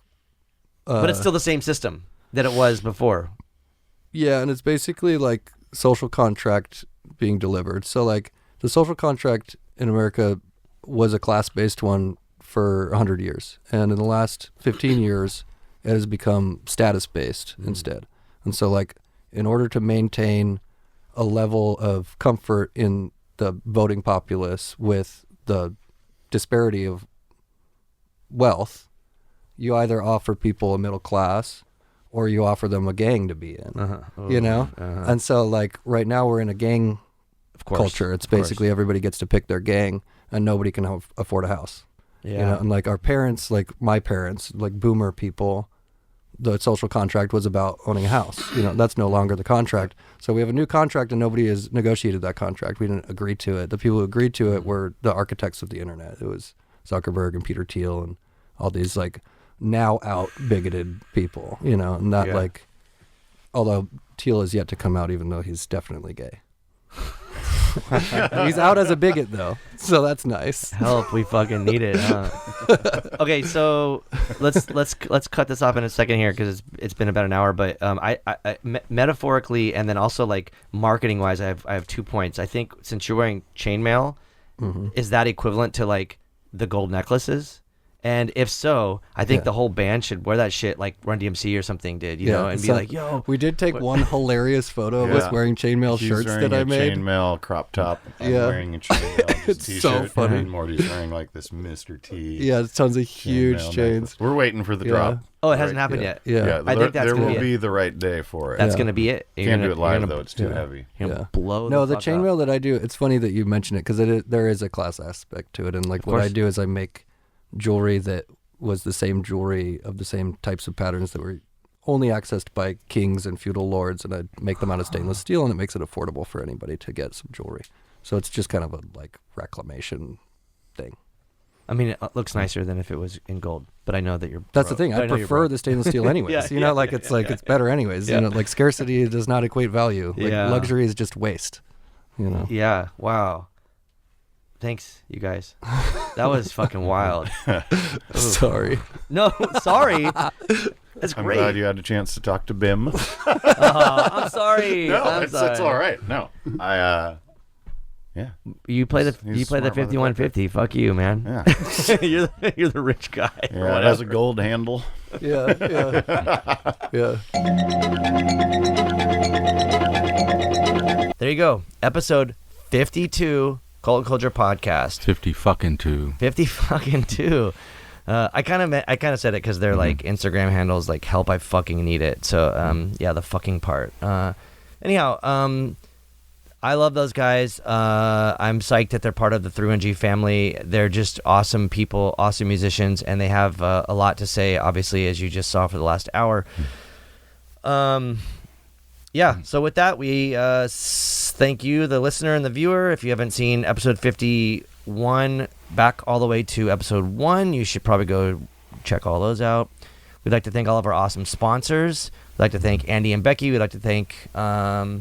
Speaker 7: but it's still the same system that it was before.
Speaker 6: Yeah, and it's basically like social contract being delivered. So like the social contract in America was a class-based one for 100 years. And in the last 15 years, it has become status-based instead. And so like in order to maintain a level of comfort in the voting populace with the disparity of wealth, you either offer people a middle class or you offer them a gang to be in, And so like right now we're in a gang culture. It's basically everybody gets to pick their gang and nobody can afford a house.
Speaker 7: Yeah.
Speaker 6: And like our parents, like my parents, like boomer people, the social contract was about owning a house. That's no longer the contract. So we have a new contract and nobody has negotiated that contract. We didn't agree to it. The people who agreed to it were the architects of the internet. It was Zuckerberg and Peter Thiel and all these like now out bigoted people, and that like, although Thiel is yet to come out, even though he's definitely gay. He's out as a bigot though, so that's nice.
Speaker 7: Help, we fucking need it. Huh? Okay, so let's cut this off in a second here because it's been about an hour. But I metaphorically and then also like marketing wise, I have 2 points. I think since you're wearing chainmail, is that equivalent to like the gold necklaces? And if so, I think the whole band should wear that shit like Run DMC or something did, you know, and be like, yo.
Speaker 6: We did take one hilarious photo of us wearing chainmail
Speaker 5: He's
Speaker 6: shirts
Speaker 5: wearing
Speaker 6: that I
Speaker 5: a
Speaker 6: made.
Speaker 5: chainmail crop top. I'm
Speaker 6: Yeah.
Speaker 5: wearing a chainmail
Speaker 6: It's
Speaker 5: t-shirt.
Speaker 6: so funny.
Speaker 5: And Morty's wearing like this Mr. T.
Speaker 6: Yeah, it's tons of huge
Speaker 5: chainmail
Speaker 6: chains.
Speaker 5: necklace. We're waiting for the drop.
Speaker 7: Oh, it hasn't happened yet.
Speaker 6: Yeah.
Speaker 7: I think that's
Speaker 5: there
Speaker 7: gonna
Speaker 5: will
Speaker 7: be
Speaker 5: be the right day for it.
Speaker 7: That's going to be it.
Speaker 5: Can't do it live though; it's too heavy.
Speaker 7: You're gonna
Speaker 6: Yeah.
Speaker 7: blow
Speaker 6: No,
Speaker 7: the
Speaker 6: the
Speaker 7: fuck up.
Speaker 6: chainmail that I do, it's funny that you mention it because there is a class aspect to it. And like what I
Speaker 7: course.
Speaker 6: do is I make jewelry that was the same jewelry of the same types of patterns that were only accessed by kings and feudal lords. And I make them out of stainless steel, and it makes it affordable for anybody to get some jewelry. So it's just kind of a like reclamation thing.
Speaker 7: I mean, it looks nicer than if it was in gold, but I know that you're.
Speaker 6: That's
Speaker 7: broke.
Speaker 6: the thing.
Speaker 7: But
Speaker 6: I
Speaker 7: know you're
Speaker 6: prefer
Speaker 7: broke.
Speaker 6: the stainless steel anyways.
Speaker 7: Yeah,
Speaker 6: It's better anyways.
Speaker 7: Yeah.
Speaker 6: You know, like scarcity does not equate value. Like
Speaker 7: Yeah.
Speaker 6: luxury is just waste. You know.
Speaker 7: Yeah. Wow. Thanks, you guys. That was fucking wild.
Speaker 6: Sorry.
Speaker 7: No, sorry. That's
Speaker 5: I'm
Speaker 7: great.
Speaker 5: glad you had a chance to talk to Bim.
Speaker 7: I'm sorry.
Speaker 5: No,
Speaker 7: I'm
Speaker 5: it's
Speaker 7: sorry.
Speaker 5: all right. No, yeah,
Speaker 7: You play the
Speaker 5: He's a smart
Speaker 7: 5150. Fuck you, man.
Speaker 5: yeah,
Speaker 7: you're the rich guy. or
Speaker 5: yeah. It has a
Speaker 7: whatever.
Speaker 5: gold handle.
Speaker 6: Yeah. Yeah.
Speaker 7: There you go. Episode 52, Cult and Culture Podcast.
Speaker 1: 50 fucking 2.
Speaker 7: 50 fucking 2. I kind of said it because they're like Instagram handles, like help I fucking need it. So yeah, the fucking part. Anyhow, I love those guys. I'm psyched that they're part of the 3NG family. They're just awesome people, awesome musicians, and they have a lot to say, obviously, as you just saw for the last hour. Yeah, so with that, we thank you, the listener and the viewer. If you haven't seen episode 51 back all the way to episode 1, you should probably go check all those out. We'd like to thank all of our awesome sponsors. We'd like to thank Andy and Becky. We'd like to thank the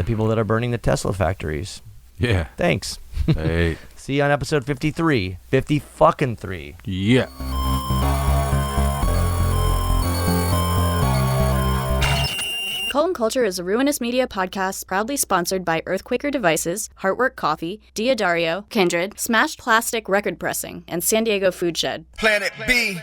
Speaker 7: people that are burning the Tesla factories.
Speaker 1: Yeah.
Speaker 7: Thanks.
Speaker 1: Hey.
Speaker 7: See you on episode 53. 50 fucking 3.
Speaker 1: Yeah.
Speaker 8: Cult and Culture is a Ruinous Media podcast proudly sponsored by Earthquaker Devices, Heartwork Coffee, Diodario, Kindred, Smashed Plastic Record Pressing, and San Diego Food Shed.
Speaker 2: Planet B.